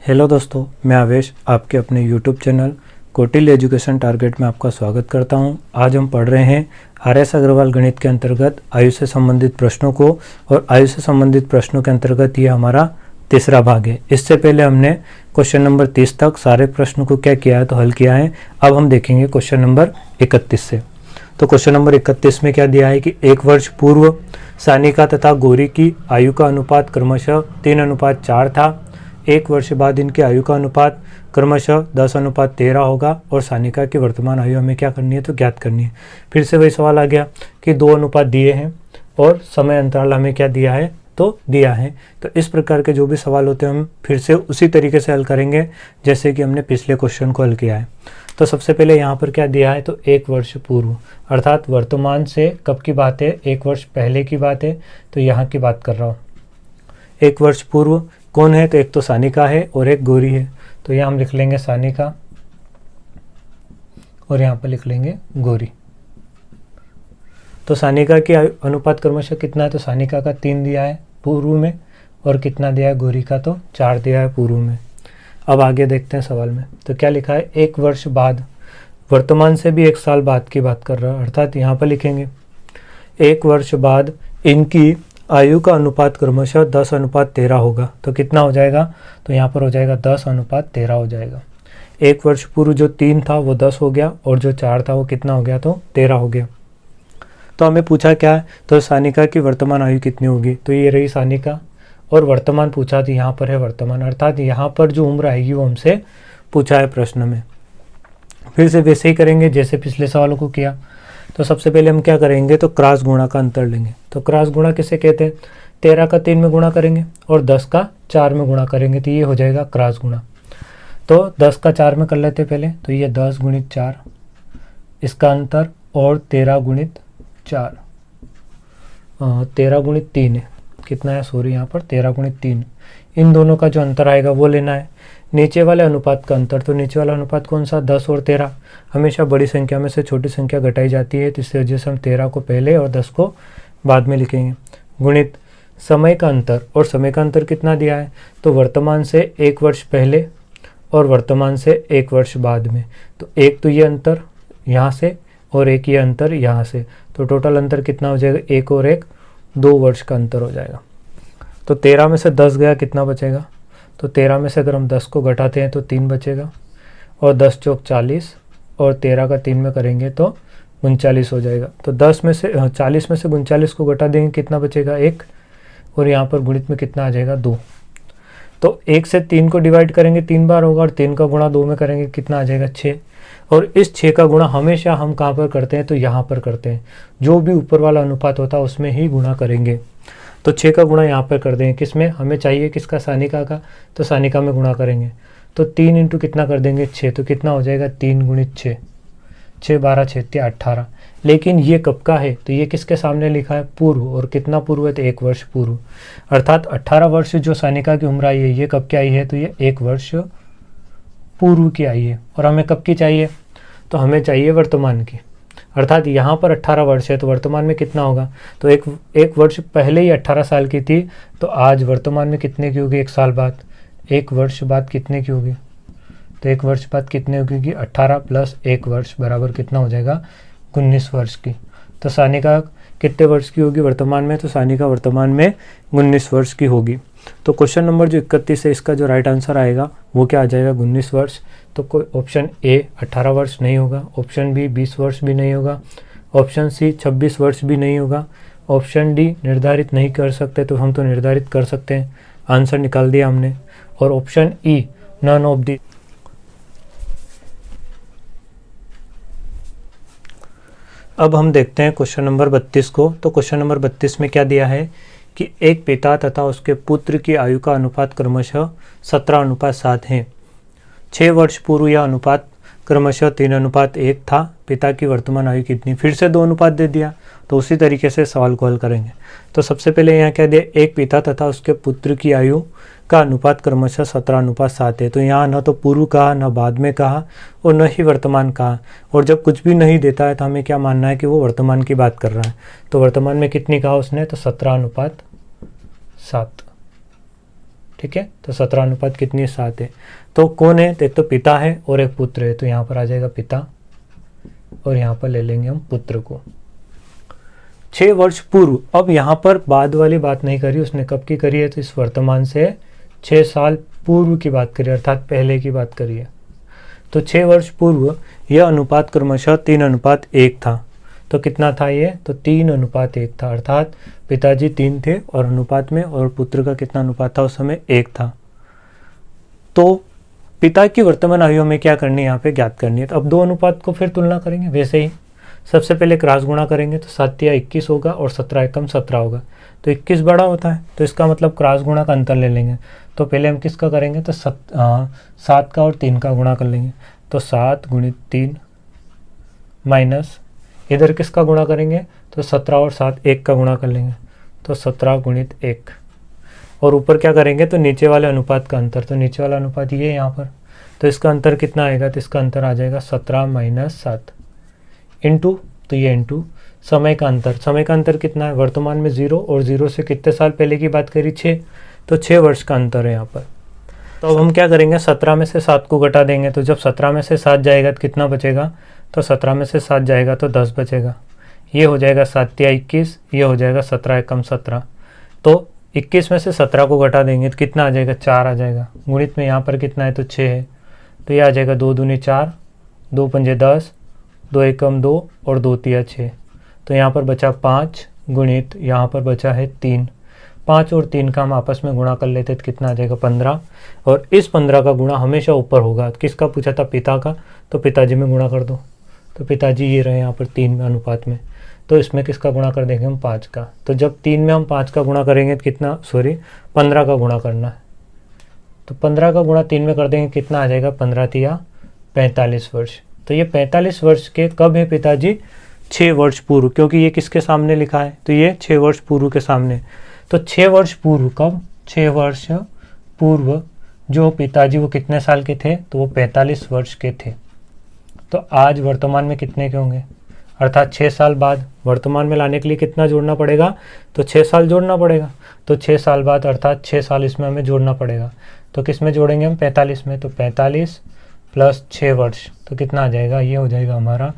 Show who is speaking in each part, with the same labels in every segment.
Speaker 1: Hello दोस्तों, मैं आवेश आपके अपने YouTube channel Kautilya education target में आपका स्वागत करता हूं। आज हम पढ़ रहे हैं आर.एस. अग्रवाल गणित के अंतर्गत आयु से संबंधित प्रश्नों को, और आयु से संबंधित प्रश्नों के अंतर्गत ये हमारा तीसरा भाग है। इससे पहले हमने क्वेश्चन नंबर 30 तक सारे प्रश्नों को क्या किया है तो हल किया है। अब हम देखेंगे क्वेश्चन नंबर 31 से। तो क्वेश्चन नंबर 31 में क्या दिया है कि एक वर्ष पूर्व सानिका तथा गौरी की आयु का अनुपात क्रमशः 3:4 था। एक वर्ष बाद इनकी आयु का अनुपात क्रमशः 10:13 होगा, और सानिका की वर्तमान आयु हमें क्या करनी है तो ज्ञात करनी है। फिर से वही सवाल आ गया कि 2 अनुपात दिए हैं और समय अंतराल हमें क्या दिया है तो दिया है। तो इस प्रकार के जो भी सवाल होते हैं हम फिर से उसी तरीके से हल करेंगे जैसे कि हमने पिछले क्वेश्चन को हल किया है। तो सबसे पहले यहाँ पर क्या दिया है तो एक वर्ष पूर्व, अर्थात वर्तमान से कब की बात है, एक वर्ष पहले की बात है। तो यहाँ की बात कर रहा हूँ। एक वर्ष पूर्व कौन है तो एक तो सानिका है और एक गौरी है। तो यहाँ हम लिख लेंगे सानिका और यहाँ पर लिख लेंगे गौरी। तो सानिका की अनुपात क्रमशः कितना है तो सानिका का 3 दिया है पूर्व में, और कितना दिया है गौरी का तो 4 दिया है पूर्व में। अब आगे देखते हैं सवाल में। तो क्या लिखा है, एक वर्ष बाद, वर्तमान से भी 1 साल बाद की बात कर रहा है, अर्थात यहाँ पर लिखेंगे एक वर्ष बाद इनकी आयु का अनुपात क्रमशः 10:13 होगा। तो कितना हो जाएगा तो यहाँ पर हो जाएगा 10:13 हो जाएगा। एक वर्ष पूर्व जो 3 था वो 10 हो गया, और जो 4 था वो कितना हो गया तो 13 हो गया। तो हमें पूछा क्या है तो सानिका की वर्तमान आयु कितनी होगी। तो ये रही सानिका, और वर्तमान पूछा तो यहाँ पर है वर्तमान, अर्थात यहाँ पर जो उम्र आएगी वो हमसे पूछा है प्रश्न में। फिर से वैसे ही करेंगे जैसे पिछले सवालों को किया। तो सबसे पहले हम क्या करेंगे तो क्रॉस गुणा का अंतर लेंगे। तो क्रॉस गुणा किसे कहते हैं, 13 का 3 में गुणा करेंगे और 10 का 4 में गुणा करेंगे, तो ये हो जाएगा क्रॉस गुणा। तो 10 का 4 में कर लेते पहले, तो ये 10 गुणित 4 इसका अंतर, और 13 गुणित 4 13 गुणित 3 है, कितना है सॉरी यहाँ पर 13 गुणित 3, इन दोनों का जो अंतर आएगा वो लेना है। नीचे वाले अनुपात का अंतर, तो नीचे वाला अनुपात कौन सा 10 और 13, हमेशा बड़ी संख्या में से छोटी संख्या घटाई जाती है, तो इस वजह से हम 13 को पहले और 10 को बाद में लिखेंगे। गुणित समय का अंतर, और समय का अंतर कितना दिया है तो वर्तमान से 1 वर्ष पहले और वर्तमान से 1 वर्ष बाद में। तो एक तो ये अंतर यहाँ से और एक ये अंतर यहाँ से, तो टोटल अंतर कितना हो जाएगा, 1 और 1 2 वर्ष का अंतर हो जाएगा। तो 13 में से 10 गया, कितना बचेगा तो 13 में से अगर हम 10 को घटाते हैं तो 3 बचेगा, और 10 चौक 40, और 13 का 3 में करेंगे तो 39 हो जाएगा। तो 10 में से 40 में से 39 को घटा देंगे, कितना बचेगा 1, और यहाँ पर गुणित में कितना आ जाएगा 2। तो 1 से 3 को डिवाइड करेंगे 3 बार होगा, और 3 का गुणा 2 में करेंगे कितना आ जाएगा 6। और इस 6 का गुणा हमेशा हम कहाँ पर करते हैं तो यहाँ पर करते हैं, जो भी ऊपर वाला अनुपात होता है उसमें ही गुणा करेंगे। तो 6 का गुणा यहाँ पर कर देंगे, किस में हमें चाहिए किसका सानिका का, तो सानिका में गुणा करेंगे। तो 3 इंटू कितना कर देंगे 6, तो कितना हो जाएगा 3 गुणित 6, 6 12 6 18। लेकिन ये कब का है तो ये किसके सामने लिखा है पूर्व, और कितना पूर्व है तो 1 वर्ष पूर्व, अर्थात 18 वर्ष जो सानिका की उम्र आई है ये कब की आई है तो ये 1 वर्ष पूर्व की आई है। और हमें कब की चाहिए तो हमें चाहिए वर्तमान की, अर्थात यहाँ पर 18 वर्ष है तो वर्तमान में कितना होगा तो एक वर्ष पहले ही 18 साल की थी, तो आज वर्तमान में कितने की होगी 1 साल बाद, 1 वर्ष बाद कितने की होगी तो 1 वर्ष बाद कितने होगी 18 प्लस 1 वर्ष बराबर कितना हो जाएगा 19 वर्ष की। तो सानिका कितने वर्ष की होगी वर्तमान में, तो सानिका वर्तमान में 19 वर्ष की होगी। तो क्वेश्चन नंबर जो 31 है इसका जो राइट आंसर आएगा वो क्या आ जाएगा 19 वर्ष। तो कोई ऑप्शन ए 18 वर्ष नहीं होगा, ऑप्शन बी 20 वर्ष भी नहीं होगा, ऑप्शन सी 26 वर्ष भी नहीं होगा, ऑप्शन डी निर्धारित नहीं कर सकते तो हम तो निर्धारित कर सकते हैं, आंसर निकाल दिया हमने, और option E none of the. अब हम देखते हैं क्वेश्चन नंबर 32 को। तो क्वेश्चन नंबर 32 में क्या दिया है कि एक पिता तथा उसके पुत्र की आयु का अनुपात क्रमशः 17:7 है। 6 वर्ष पूर्व यह अनुपात क्रमशः 3:1 था। पिता की वर्तमान आयु कितनी, फिर से 2 अनुपात दे दिया, तो उसी तरीके से सवाल को हल करेंगे। तो सबसे पहले यहाँ क्या दिया, एक पिता तथा उसके पुत्र की आयु का अनुपात क्रमशः 17:7 है। तो यहाँ न तो पूर्व कहा, न बाद में कहा, और न ही वर्तमान कहा। और जब कुछ भी नहीं देता है तो हमें क्या मानना है कि वो वर्तमान की बात कर रहा है। तो वर्तमान में कितनी कहा उसने, तो 17:7। ठीक है। तो 17 अनुपात कितनी, 7 है। तो कौन है, तो एक तो पिता है और एक पुत्र है, तो यहाँ पर आ जाएगा पिता और यहाँ पर ले लेंगे हम पुत्र को। 6 वर्ष पूर्व, अब यहाँ पर बाद वाली बात नहीं करी उसने, कब की करी है, तो इस वर्तमान से 6 साल पूर्व की बात करी, अर्थात पहले की बात करी है। तो 6 वर्ष पूर्व यह अनुपात क्रमशः 3:1 था। तो कितना था ये, तो 3:1 था, अर्थात पिताजी 3 थे और अनुपात में, और पुत्र का कितना अनुपात था उस समय 1 था। तो पिता की वर्तमान आयु हमें क्या करनी है, यहाँ पे ज्ञात करनी है। तो अब 2 अनुपात को फिर तुलना करेंगे वैसे ही, सबसे पहले क्रॉस गुणा करेंगे तो 7 या 21 होगा और 17 एकम 17 होगा। तो 21 बड़ा होता है, तो इसका मतलब क्रॉस गुणा का अंतर ले लेंगे। तो पहले हम किसका करेंगे, तो 7 का और 3 का गुणा कर लेंगे। तो 7 गुणित 3 माइनस इधर किसका गुणा करेंगे, तो 17 और 7 1 का गुणा कर लेंगे। तो 17 गुणित 1 और ऊपर क्या करेंगे, तो नीचे वाले अनुपात का अंतर। तो नीचे वाला अनुपात ये यहाँ पर, तो इसका अंतर कितना आएगा, तो इसका अंतर आ जाएगा 17 माइनस 7 इंटू, तो ये इंटू समय का अंतर। समय का अंतर कितना है, वर्तमान में 0 और 0 से कितने साल पहले की बात करी, 6, तो 6 वर्ष का अंतर है यहाँ पर। तो अब हम क्या करेंगे, 17 में से 7 को घटा देंगे। तो जब 17 में से 7 जाएगा तो कितना बचेगा, तो 17 में से 7 जाएगा तो 10 बचेगा। ये हो जाएगा 7 या 21, ये हो जाएगा 17 एकम 17। तो 21 में से 17 को घटा देंगे तो कितना आ जाएगा, 4 आ जाएगा। गुणित में यहाँ पर कितना है, तो 6 है, तो ये आ जाएगा 2 दूनी 4, 2 पंजे 10, 2 एकम 2 और 2 तिया 6। तो यहाँ पर बचा 5 गुणित यहाँ पर बचा है 3। 5 और 3 का हम आपस में गुणा कर लेते तो कितना आ जाएगा, 15। और इस 15 का गुणा हमेशा ऊपर होगा। किसका पूछा था, पिता का, तो पिताजी में गुणा कर दो। तो पिताजी ये रहे यहाँ पर 3 अनुपात में, तो इसमें किसका गुणा कर देंगे हम, 5 का। तो जब 3 में हम 5 का गुणा करेंगे तो कितना, 15 का गुणा करना है। तो 15 का गुणा 3 में कर देंगे, कितना आ जाएगा, 15 तिया 45 वर्ष। तो ये 45 वर्ष के कब है पिताजी, 6 वर्ष पूर्व, क्योंकि ये किसके सामने लिखा है, तो ये 6 वर्ष पूर्व के सामने। तो 6 वर्ष पूर्व कब, 6 वर्ष पूर्व जो पिताजी वो कितने साल के थे, तो वो 45 वर्ष के थे। तो आज वर्तमान में कितने के होंगे, अर्थात 6 साल बाद वर्तमान में लाने के लिए कितना जोड़ना पड़ेगा, तो 6 साल जोड़ना पड़ेगा। तो 6 साल बाद अर्थात 6 साल इसमें हमें जोड़ना पड़ेगा। तो किस में जोड़ेंगे हम, 45 में। तो 45 प्लस 6 वर्ष, तो कितना आ जाएगा, ये हो जाएगा हमारा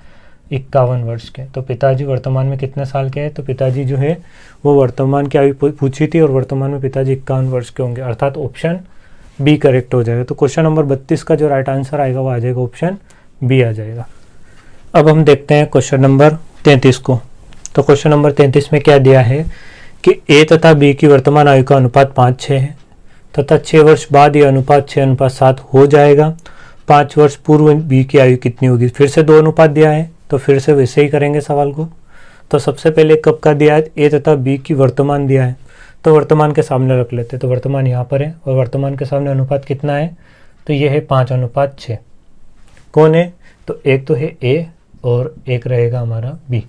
Speaker 1: 51 वर्ष के। तो पिताजी वर्तमान में कितने साल के हैं, तो पिताजी जो है वो वर्तमान की आयु पूछी थी और वर्तमान में पिताजी 51 वर्ष के होंगे, अर्थात ऑप्शन बी करेक्ट हो जाएगा। तो क्वेश्चन नंबर 32 का जो राइट आंसर आएगा वो आ जाएगा ऑप्शन बी आ जाएगा। अब हम देखते हैं क्वेश्चन नंबर 33 को। तो क्वेश्चन नंबर 33 में क्या दिया है कि ए तथा बी की वर्तमान आयु का अनुपात 5:6 है तथा 6 वर्ष बाद यह अनुपात 6:7 हो जाएगा। 5 वर्ष पूर्व बी की आयु कितनी होगी। फिर से 2 अनुपात दिया है, तो फिर से वैसे ही करेंगे सवाल को। तो सबसे पहले कब का दिया है, ए तथा बी की वर्तमान दिया है, तो वर्तमान के सामने रख लेते। तो वर्तमान यहाँ पर है और वर्तमान के सामने अनुपात कितना है, तो ये है 5:6। कौन है, तो एक तो है ए और एक रहेगा हमारा बी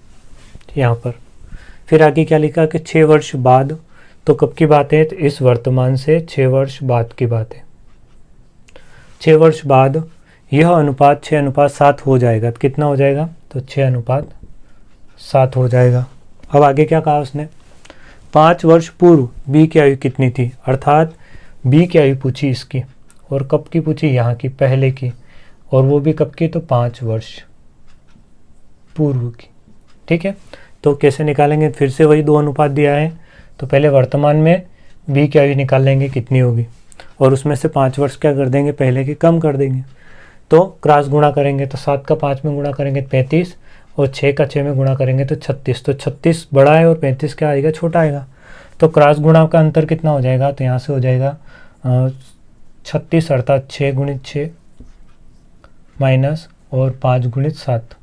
Speaker 1: यहाँ पर। फिर आगे क्या लिखा कि 6 वर्ष बाद, तो कब की बात है, तो इस वर्तमान से 6 वर्ष बाद की बात है। 6 वर्ष बाद यह अनुपात 6:7 हो जाएगा। तो कितना हो जाएगा, तो 6:7 हो जाएगा। अब आगे क्या कहा उसने, 5 वर्ष पूर्व बी की आयु कितनी थी, अर्थात बी की आयु पूछी इसकी, और कब की पूछी, यहाँ की, पहले की, और वो भी कब की, तो 5 वर्ष पूर्व की। ठीक है, तो कैसे निकालेंगे, फिर से वही 2 अनुपात दिया है। तो पहले वर्तमान में बी की आयु निकाल लेंगे कितनी होगी, और उसमें से 5 वर्ष क्या कर देंगे, पहले के कम कर देंगे। तो क्रॉस गुणा करेंगे, तो 7 का 5 में गुणा करेंगे 35, और 6 का 6 में गुणा करेंगे तो 36। तो 36 बड़ा है और 35 क्या आएगा, छोटा आएगा। तो क्रॉस गुणा का अंतर कितना हो जाएगा, तो यहाँ से हो जाएगा 36, अर्थात 6 गुणित 6 माइनस और 5 गुणित 7,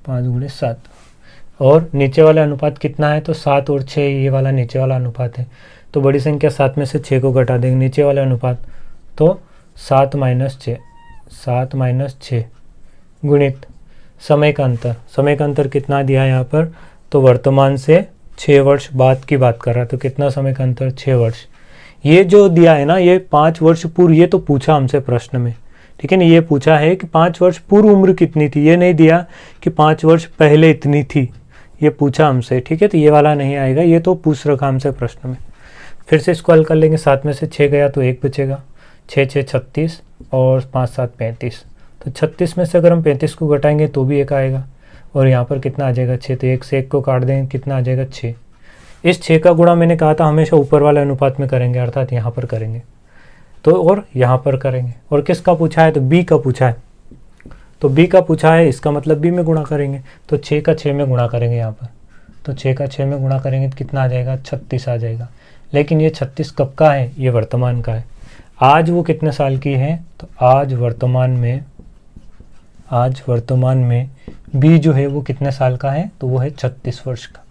Speaker 1: 5 गुणित 7, और नीचे वाला अनुपात कितना है, तो 7 और 6, ये वाला नीचे वाला अनुपात है। तो बड़ी संख्या 7 में से 6 को घटा देंगे, नीचे वाले अनुपात, तो 7 माइनस 6, 7 माइनस 6 गुणित समय का अंतर। समय का अंतर कितना दिया है यहाँ पर, तो वर्तमान से 6 वर्ष बाद की बात कर रहा है। तो कितना समय का अंतर, 6 वर्ष। ये जो दिया है ना, ये 5 वर्ष पूर्व, ये तो पूछा हमसे प्रश्न में, ठीक है ना, ये पूछा है कि 5 वर्ष पूर्व उम्र कितनी थी, ये नहीं दिया कि 5 वर्ष पहले इतनी थी, ये पूछा हमसे। ठीक है, तो ये वाला नहीं आएगा, ये तो पूछ रखा हमसे प्रश्न में। फिर से इसको हल कर लेंगे, 7 में से 6 गया तो 1 बचेगा, 6 6 36 और 5 7 35। तो 36 में से अगर हम 35 को घटाएंगे तो भी 1 आएगा, और यहाँ पर कितना आ जाएगा 6, तो 1 से 1 को काट देंगे, कितना आ जाएगा 6। इस 6 का गुणा मैंने कहा था हमेशा ऊपर वाले अनुपात में करेंगे, अर्थात यहाँ पर करेंगे तो, और यहाँ पर करेंगे। और किसका पूछा है, तो बी का पूछा है, तो बी का पूछा है, इसका मतलब बी में गुणा करेंगे, तो 6 का 6 में गुणा करेंगे यहाँ पर, तो 6 का 6 में गुणा करेंगे तो कितना आ जाएगा 36 आ जाएगा। लेकिन ये 36 कब का है, ये वर्तमान का है। आज वो कितने साल की है, तो आज वर्तमान में बी जो है वो कितने साल का है, तो वो है 36 वर्ष का।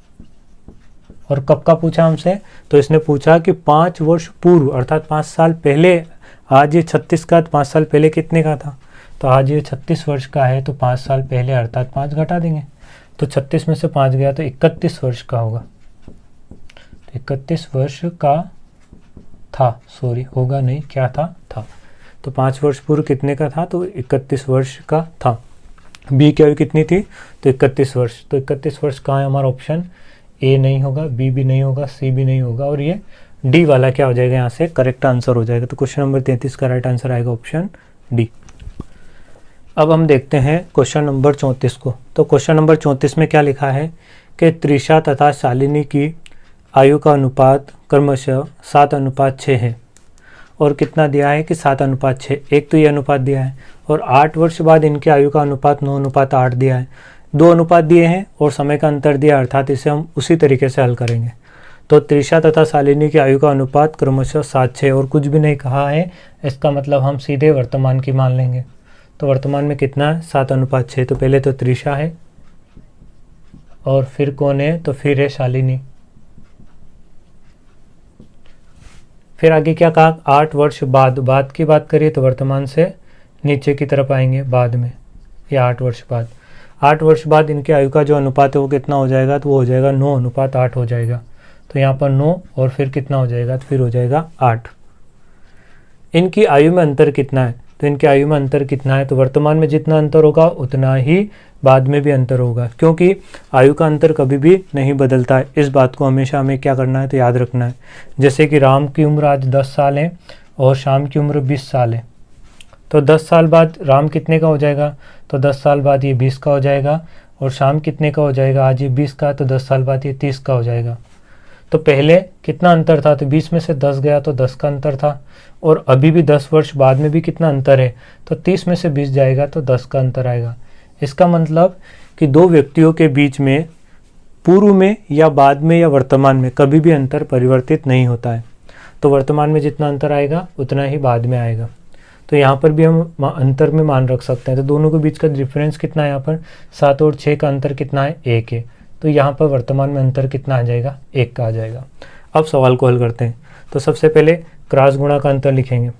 Speaker 1: और कब का पूछा हमसे, तो इसने पूछा कि 5 वर्ष पूर्व अर्थात 5 साल पहले। आज ये 36 का, 5 साल पहले कितने का था, तो आज ये 36 वर्ष का है, तो 5 साल पहले अर्थात 5 घटा देंगे, तो 36 में से 5 गया तो 31 वर्ष का होगा। तो 31 वर्ष का था, सॉरी होगा नहीं, क्या था, तो 5 वर्ष पूर्व कितने का था, तो 31 वर्ष का था। बी की आयु कितनी थी, तो 31 वर्ष। तो 31 वर्ष कहाँ है हमारा, ऑप्शन ए नहीं होगा, बी भी नहीं होगा, सी भी नहीं होगा, और ये डी वाला क्या हो जाएगा, यहाँ से करेक्ट आंसर हो जाएगा। तो क्वेश्चन नंबर 33 का राइट आंसर आएगा ऑप्शन डी। अब हम देखते हैं क्वेश्चन नंबर 34 को। तो क्वेश्चन नंबर 34 में क्या लिखा है कि त्रिशा तथा शालिनी की आयु का अनुपात क्रमशः 7:6 है, और कितना दिया है कि 7:6। एक तो ये अनुपात दिया है, और 8 वर्ष बाद इनकी आयु का अनुपात 9:8 दिया है। 2 अनुपात दिए हैं और समय का अंतर दिया, अर्थात इसे हम उसी तरीके से हल करेंगे। तो त्रिशा तथा शालिनी की आयु का अनुपात क्रमशः 7:6, और कुछ भी नहीं कहा है, इसका मतलब हम सीधे वर्तमान की मान लेंगे। तो वर्तमान में कितना है, 7:6। तो पहले तो त्रिशा है, और फिर कौन है, तो फिर है शालिनी। फिर आगे क्या कहा, 8 वर्ष बाद की बात करिए तो वर्तमान से नीचे की तरफ आएंगे बाद में, या 8 वर्ष बाद। 8 वर्ष बाद इनकी आयु का जो अनुपात है वो कितना हो जाएगा, तो वो हो जाएगा 9:8 हो जाएगा। तो यहाँ पर 9 और फिर कितना हो जाएगा, तो फिर हो जाएगा 8। इनकी आयु में अंतर कितना है, तो इनकी आयु में अंतर कितना है, तो वर्तमान में जितना अंतर होगा उतना ही बाद में भी अंतर होगा, क्योंकि आयु का अंतर कभी भी नहीं बदलता है। इस बात को हमेशा हमें क्या करना है, तो याद रखना है। जैसे कि राम की उम्र आज 10 साल है और शाम की उम्र 20 साल है, तो 10 साल बाद राम कितने का हो जाएगा, तो 10 साल बाद ये 20 का हो जाएगा, और शाम कितने का हो जाएगा, आज ये 20 का, तो 10 साल बाद ये 30 का हो जाएगा। तो पहले कितना अंतर था, तो 20 में से 10 गया तो 10 का अंतर था, और अभी भी 10 वर्ष बाद में भी कितना अंतर है, तो 30 में से 20 जाएगा तो 10 का अंतर आएगा। इसका मतलब कि दो व्यक्तियों के बीच में पूर्व में या बाद में या वर्तमान में कभी भी अंतर परिवर्तित नहीं होता है। तो वर्तमान में जितना अंतर आएगा उतना ही बाद में आएगा। तो यहाँ पर भी हम अंतर में मान रख सकते हैं। तो दोनों के बीच का डिफरेंस कितना है, यहाँ पर 7 और 6 का अंतर कितना है, 1 है। तो यहाँ पर वर्तमान में अंतर कितना आ जाएगा, 1 का आ जाएगा। अब सवाल को हल करते हैं। तो सबसे पहले क्रॉस गुणा का अंतर लिखेंगे।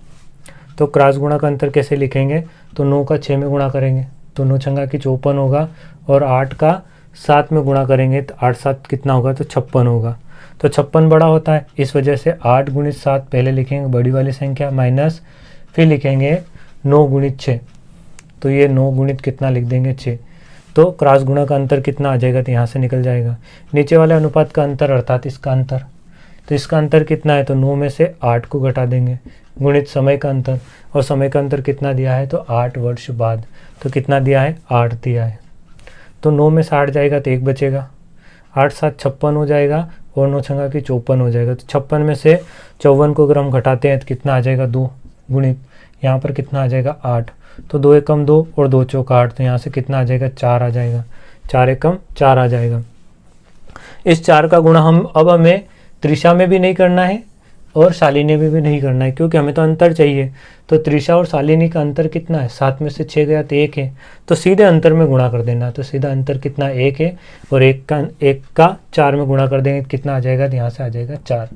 Speaker 1: तो क्रॉस गुणा का अंतर कैसे लिखेंगे, तो 9 का 6 में गुणा करेंगे तो 9 छंगा की 54 होगा, और 8 का 7 में गुणा करेंगे तो 8 7 कितना होगा, तो 56 होगा। तो 56 बड़ा होता है, इस वजह से 8 गुणित 7 पहले लिखेंगे बड़ी वाली संख्या, माइनस फिर लिखेंगे 9 गुणित 6। तो ये 9 गुणित कितना लिख देंगे, 6। तो क्रॉस गुणा का अंतर कितना आ जाएगा, तो यहाँ से निकल जाएगा नीचे वाले अनुपात का अंतर अर्थात इसका अंतर। तो इसका अंतर कितना है, तो 9 में से 8 को घटा देंगे, गुणित समय का अंतर, और समय का अंतर कितना दिया है, तो 8 वर्ष बाद। तो कितना दिया है, 8 दिया है। तो 9 में से 8 जाएगा तो 1 बचेगा, 8 7 56 हो जाएगा, और 9 छंगा की 54 हो जाएगा। तो 56 में से 54 को अगर हम घटाते हैं तो कितना आ जाएगा, 2 गुणित यहाँ पर कितना आ जाएगा, 8। तो 2 एकम 2 और 2 चौका 8, तो यहाँ से कितना आ जाएगा, 4 आ जाएगा, 4 एकम 4 आ जाएगा। इस 4 का गुणा हमें त्रिशा में भी नहीं करना है और शालिनी में भी नहीं करना है, क्योंकि हमें तो अंतर चाहिए। तो त्रिशा और शालिनी का अंतर कितना है, 7 में से 6 गया तो 1 है, तो सीधे अंतर में गुणा कर देना। तो सीधा अंतर कितना, 1 है, और 1 का 4 में गुणा कर देंगे कितना आ जाएगा, तो यहाँ से आ जाएगा 4।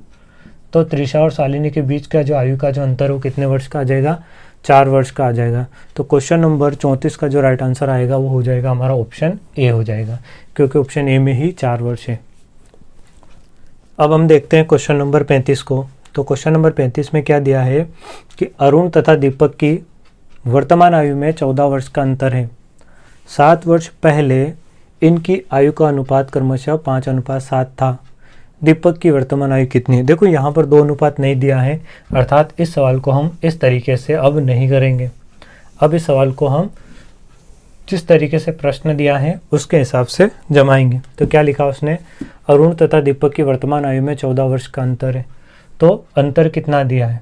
Speaker 1: तो त्रिशा और शालिनी के बीच का जो आयु का जो अंतर हो कितने वर्ष का आ जाएगा, 4 वर्ष का आ जाएगा। तो क्वेश्चन नंबर 34 का जो राइट आंसर आएगा वो हो जाएगा हमारा ऑप्शन ए हो जाएगा, क्योंकि ऑप्शन ए में ही 4 वर्ष है। अब हम देखते हैं क्वेश्चन नंबर 35 को। तो क्वेश्चन नंबर 35 में क्या दिया है कि अरुण तथा दीपक की वर्तमान आयु में 14 वर्ष का अंतर है। 7 वर्ष पहले इनकी आयु का अनुपात क्रमशः 5:7 था। दीपक की वर्तमान आयु कितनी है। देखो यहाँ पर 2 अनुपात नहीं दिया है, अर्थात इस सवाल को हम इस तरीके से अब नहीं करेंगे। अब इस सवाल को हम जिस तरीके से प्रश्न दिया है उसके हिसाब से जमाएंगे। तो क्या लिखा उसने, अरुण तथा दीपक की वर्तमान आयु में 14 वर्ष का अंतर है। तो अंतर कितना दिया है,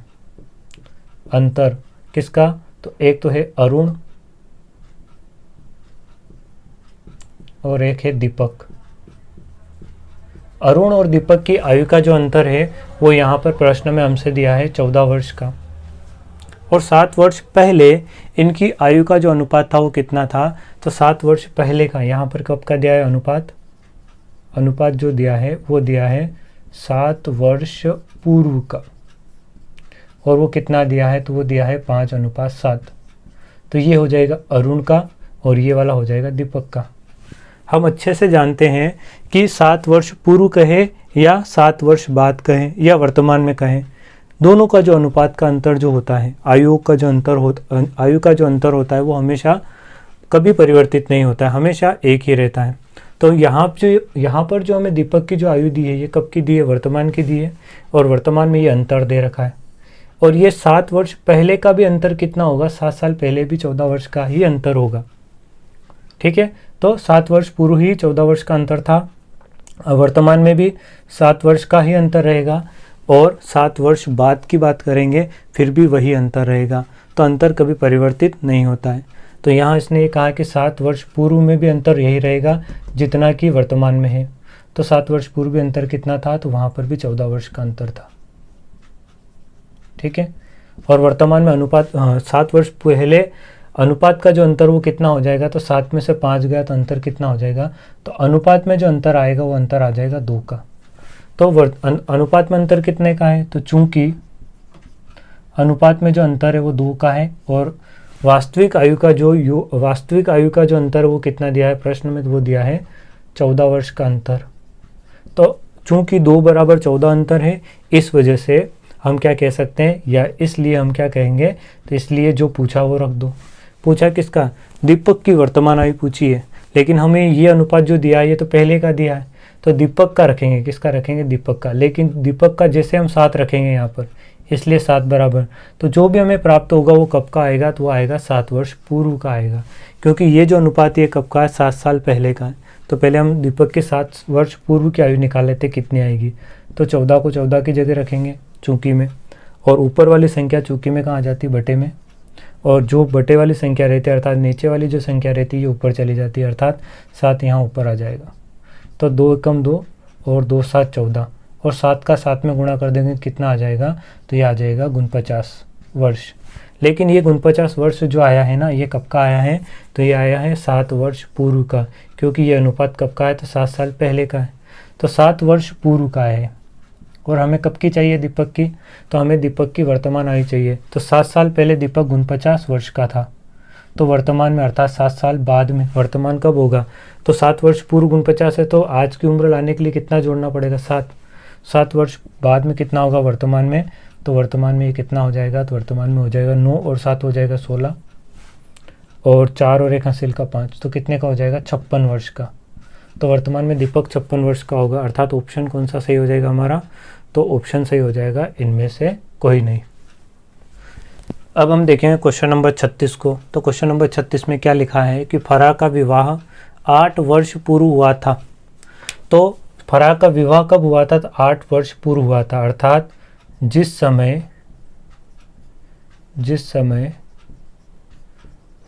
Speaker 1: अंतर किसका, तो एक तो है अरुण और एक है दीपक। अरुण और दीपक की आयु का जो अंतर है वो यहाँ पर प्रश्न में हमसे दिया है 14 वर्ष का, और 7 वर्ष पहले इनकी आयु का जो अनुपात था वो कितना था, तो 7 वर्ष पहले का यहाँ पर कब का दिया है अनुपात, अनुपात जो दिया है वो दिया है 7 वर्ष पूर्व का, और वो कितना दिया है, तो वो दिया है 5:7। तो ये हो जाएगा अरुण का और ये वाला हो जाएगा दीपक का। हम अच्छे से जानते हैं कि 7 वर्ष पूर्व कहे या 7 वर्ष बाद कहें या वर्तमान में कहें, दोनों का जो अनुपात का अंतर जो होता है, आयु का जो अंतर होता है वो हमेशा कभी परिवर्तित नहीं होता है, हमेशा एक ही रहता है। तो यहाँ पर जो हमें दीपक की जो आयु दी है ये कब की दी है, वर्तमान की दी है, और वर्तमान में ये अंतर दे रखा है। और ये 7 वर्ष पहले का भी अंतर कितना होगा, 7 साल पहले भी 14 वर्ष का ही अंतर होगा। ठीक है, तो 7 वर्ष पूर्व ही 14 वर्ष का अंतर था, वर्तमान में भी 7 वर्ष का ही अंतर रहेगा, और 7 वर्ष बाद की बात करेंगे फिर भी वही अंतर रहेगा। तो अंतर कभी परिवर्तित नहीं होता है। तो यहाँ इसने ये कहा कि 7 वर्ष पूर्व में भी अंतर यही रहेगा जितना कि वर्तमान में है। तो 7 वर्ष पूर्व भी अंतर कितना था, तो वहाँ पर भी 14 वर्ष का अंतर था। ठीक है, और वर्तमान में अनुपात 7 वर्ष पहले अनुपात का जो अंतर वो कितना हो जाएगा, तो 7 में से 5 गया तो अंतर कितना हो जाएगा, तो अनुपात में जो अंतर आएगा वो अंतर आ जाएगा 2 का। तो अनुपात में अंतर कितने का है, तो चूंकि अनुपात में जो अंतर है वो 2 का है, और वास्तविक आयु का जो अंतर वो कितना दिया है प्रश्न में, तो वो दिया है 14 वर्ष का अंतर। तो चूंकि 2 बराबर 14 अंतर है, इस वजह से हम क्या कह सकते हैं, या इसलिए हम क्या कहेंगे, तो इसलिए जो पूछा वो रख दो। पूछा किसका, दीपक की वर्तमान आयु पूछी है, लेकिन हमें ये अनुपात जो दिया है ये तो पहले का दिया है, तो दीपक का रखेंगे, किसका रखेंगे, दीपक का। लेकिन दीपक का जैसे हम 7 रखेंगे यहाँ पर, इसलिए 7 बराबर, तो जो भी हमें प्राप्त होगा वो कब का आएगा, तो वो आएगा 7 वर्ष पूर्व का आएगा, क्योंकि ये जो अनुपात ये कब का है, 7 साल पहले का है। तो पहले हम दीपक के 7 वर्ष पूर्व की आयु निकाल लेते कितनी आएगी, तो 14 को 14 की जगह रखेंगे चूंकि में, और ऊपर वाली संख्या चूंकि में कहाँ जाती है, बटे में, और जो बटे वाली संख्या रहती है अर्थात नीचे वाली जो संख्या रहती है ये ऊपर चली जाती है, अर्थात 7 यहाँ ऊपर आ जाएगा। तो 2 एकम 2 और 2 7 14, और 7 का 7 में गुणा कर देंगे कितना आ जाएगा, तो ये आ जाएगा 49 वर्ष। लेकिन ये 49 वर्ष जो आया है ना, ये कब का आया है, तो ये आया है 7 वर्ष पूर्व का, क्योंकि ये अनुपात कब का है, तो 7 साल पहले का है, तो 7 वर्ष पूर्व का है। और हमें कब की चाहिए दीपक की, तो हमें दीपक की वर्तमान आयु चाहिए। तो 7 साल पहले दीपक 49 वर्ष का था, तो वर्तमान में अर्थात 7 साल बाद में वर्तमान कब होगा, तो 7 वर्ष पूर्व 49 है, तो आज की उम्र लाने के लिए कितना जोड़ना पड़ेगा, 7 वर्ष बाद में कितना होगा वर्तमान में, तो वर्तमान में ये कितना हो जाएगा, तो वर्तमान में हो जाएगा 9 और 7 हो जाएगा 16, और 4 और 1 हासिल का 5, तो कितने का हो जाएगा 56 वर्ष का। तो वर्तमान में दीपक 56 वर्ष का होगा, अर्थात ऑप्शन कौन सा सही हो जाएगा हमारा, तो ऑप्शन सही हो जाएगा इनमें से कोई नहीं। अब हम देखेंगे क्वेश्चन नंबर 36 को। तो क्वेश्चन नंबर 36 में क्या लिखा है कि फराह का विवाह 8 वर्ष पूर्व हुआ था। तो फराह का विवाह कब हुआ था, तो 8 वर्ष पूर्व हुआ था, अर्थात जिस समय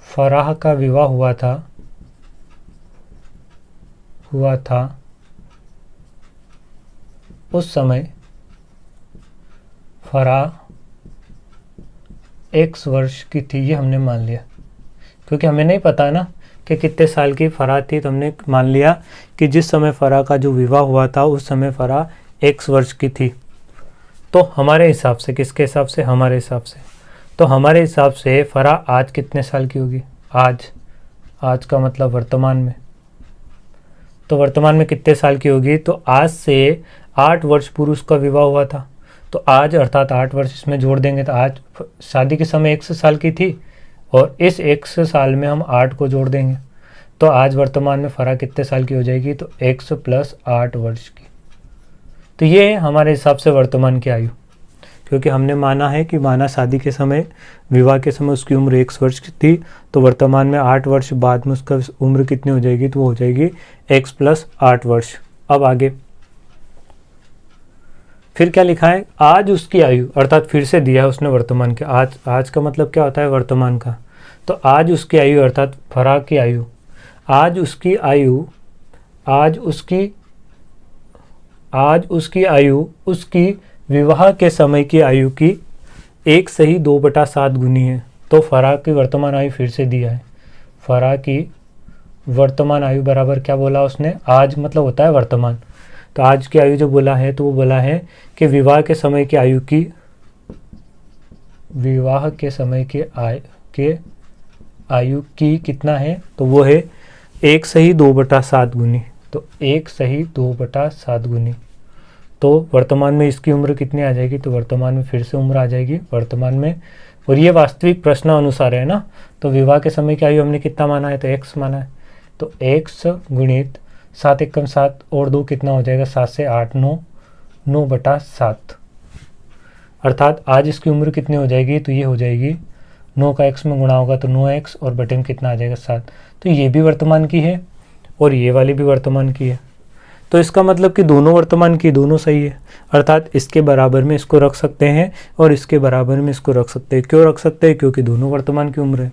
Speaker 1: फराह का विवाह हुआ था उस समय फराह X वर्ष की थी, ये हमने मान लिया, क्योंकि हमें नहीं पता ना कि कितने साल की फराह थी, तो हमने मान लिया कि जिस समय फराह का जो विवाह हुआ था उस समय फराह X वर्ष की थी। तो हमारे हिसाब से, किसके हिसाब से, हमारे हिसाब से, तो हमारे हिसाब से फराह आज कितने साल की होगी, आज का मतलब वर्तमान में, तो वर्तमान में कितने साल की होगी, तो आज से 8 वर्ष पूर्व उसका विवाह हुआ था, तो आज अर्थात 8 वर्ष इसमें जोड़ देंगे, तो आज शादी के समय 100 साल की थी, और इस 100 साल में हम 8 को जोड़ देंगे, तो आज वर्तमान में फराह कितने साल की हो जाएगी, तो 100 + 8 वर्ष की। तो ये है हमारे हिसाब से वर्तमान की आयु, क्योंकि हमने माना है कि माना शादी के समय, विवाह के समय उसकी उम्र 1 वर्ष की थी, तो वर्तमान में 8 वर्ष बाद में उसका उम्र कितनी हो जाएगी, तो वो हो जाएगी x + 8 वर्ष। अब आगे फिर क्या लिखा है, आज उसकी आयु, अर्थात फिर से दिया है उसने वर्तमान के, आज का मतलब क्या होता है, वर्तमान का। तो आज उसकी आयु अर्थात फराह की आयु, आज उसकी आयु उसकी विवाह के समय की आयु की 1/2/7 गुनी है। तो फराह की वर्तमान आयु फिर से दिया है, फराह की वर्तमान आयु बराबर क्या बोला उसने, आज मतलब होता है वर्तमान। तो आज की आयु जो बोला है, तो वो बोला है कि विवाह के समय की आयु की कितना है, तो वो है 1/2/7 गुनी। तो 1/2/7 गुनी। तो वर्तमान में इसकी उम्र कितनी आ जाएगी, तो वर्तमान में फिर से उम्र आ जाएगी वर्तमान में, और ये वास्तविक प्रश्न अनुसार है ना। तो विवाह के समय की आयु हमने कितना माना है, तो x माना है। तो x गुणित 7 एकम 7 और 2 कितना हो जाएगा, 7 से 8 9/7। अर्थात आज इसकी उम्र कितनी हो जाएगी, तो ये हो जाएगी 9 का x में गुणा होगा तो 9x और बटे में कितना आ जाएगा 7। तो ये भी वर्तमान की है और ये वाली भी वर्तमान की है। तो इसका मतलब कि दोनों वर्तमान की, दोनों सही है। अर्थात इसके बराबर में इसको रख सकते हैं और इसके बराबर में इसको रख सकते हैं। क्यों रख सकते हैं, क्योंकि दोनों वर्तमान की उम्र है।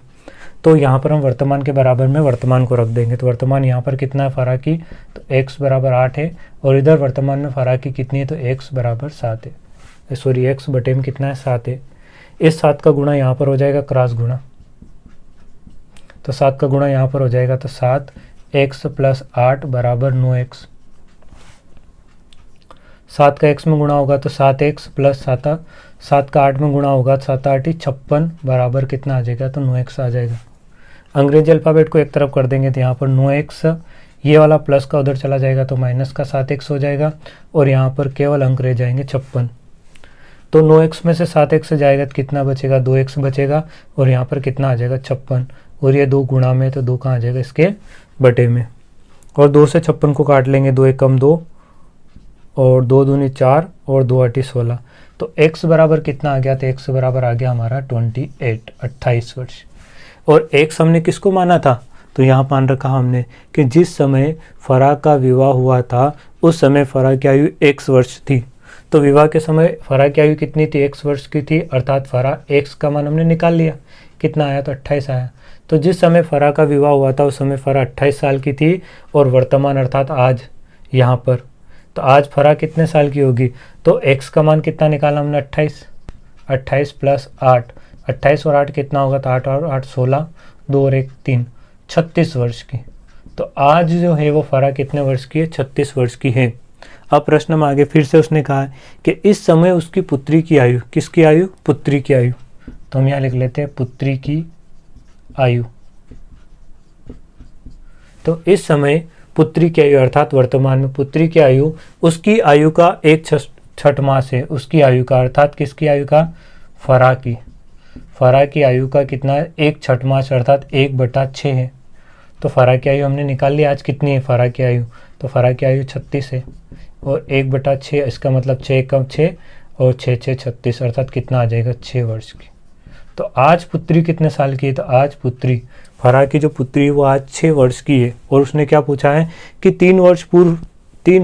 Speaker 1: तो यहाँ पर हम वर्तमान के बराबर में वर्तमान को रख देंगे। तो वर्तमान यहाँ पर कितना है फराह की, तो x = 8 है, और इधर वर्तमान में फराह की कितनी है, तो x = 7 है। सॉरी, x बटे में कितना है, 7 है। इस 7 का गुणा यहाँ पर हो जाएगा क्रॉस गुणा, तो 7 का गुणा यहाँ पर हो जाएगा, तो 7x + 8 = 9x। 7 का x में गुणा होगा तो 7x + 7 का 8 में गुणा होगा, 7 8 56 बराबर कितना आ जाएगा, तो 9x आ जाएगा। अंग्रेजी अल्फ़ाबेट को एक तरफ कर देंगे तो यहाँ पर 9x, ये वाला प्लस का उधर चला जाएगा तो माइनस का 7x हो जाएगा, और यहाँ पर केवल अंक रह जाएंगे 56। तो 9x में से 7x जाएगा तो कितना बचेगा, 2x बचेगा, और यहाँ पर कितना आ जाएगा 56, और ये 2 गुणा में, तो 2 कहाँ आ जाएगा, इसके बटे में। और 2 से 56 को काट लेंगे, 2 एकम 2 और 2 दूनी 4 और 2 8 16। तो x बराबर कितना आ गया, तो x बराबर आ गया हमारा 28 वर्ष। और x हमने किसको माना था, तो यहाँ मान रखा हमने कि जिस समय फराह का विवाह हुआ था उस समय फराह की आयु x वर्ष थी। तो विवाह के समय फराह की आयु कितनी थी, x वर्ष की थी, अर्थात फराह x का मान हमने निकाल लिया, कितना आया, तो 28 आया। तो जिस समय फराह का विवाह हुआ था उस समय फराह 28 साल की थी, और वर्तमान अर्थात आज यहाँ पर, तो आज फराह कितने साल की होगी, तो x का मान कितना निकाला हमने, 28 + 8, 28 और 8 कितना होगा, तो 8 और 8 16, 2 और 1 3, 36 वर्ष की। तो आज जो है वो फराह कितने वर्ष की है, 36 वर्ष की है। अब प्रश्न में आगे फिर से उसने कहा है कि इस समय उसकी पुत्री की आयु, किसकी आयु, पुत्री की आयु। तो हम यहाँ लिख लेते हैं पुत्री की आयु। तो इस समय पुत्री की आयु अर्थात वर्तमान में पुत्री की आयु, उसकी आयु का 1/6 मास है, उसकी आयु का, अर्थात किसकी आयु का, फराह की। फराह की आयु का कितना है, 1/6 मास अर्थात 1/6 है। तो फराह की आयु हमने निकाल ली, आज कितनी है फराह की आयु, तो फराह की आयु 36 है, और 1/6 इसका मतलब 6 एकम 6 और 6 6 36, अर्थात कितना आ जाएगा, 6 वर्ष की। तो आज पुत्री कितने साल की है, तो आज पुत्री, फराह की जो पुत्री है वो आज 6 वर्ष की है। और उसने क्या पूछा है कि 3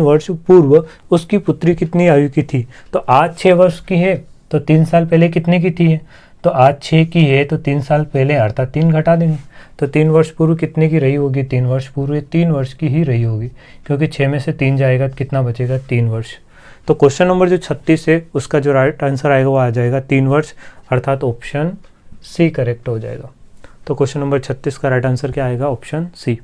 Speaker 1: वर्ष पूर्व उसकी पुत्री कितनी आयु की थी। तो आज 6 वर्ष की है, तो 3 साल पहले कितने की थी, तो आज 6 की है, तो 3 साल पहले अर्थात 3 घटा देंगे, तो 3 वर्ष पूर्व कितने की रही होगी, 3 वर्ष पूर्व 3 वर्ष की ही रही होगी, क्योंकि 6 में से 3 जाएगा तो कितना बचेगा, 3 वर्ष। तो क्वेश्चन नंबर जो 36 है उसका जो राइट आंसर आएगा वो आ जाएगा 3 वर्ष, अर्थात ऑप्शन सी करेक्ट हो जाएगा। तो क्वेश्चन नंबर 36 का राइट आंसर क्या आएगा, ऑप्शन सी।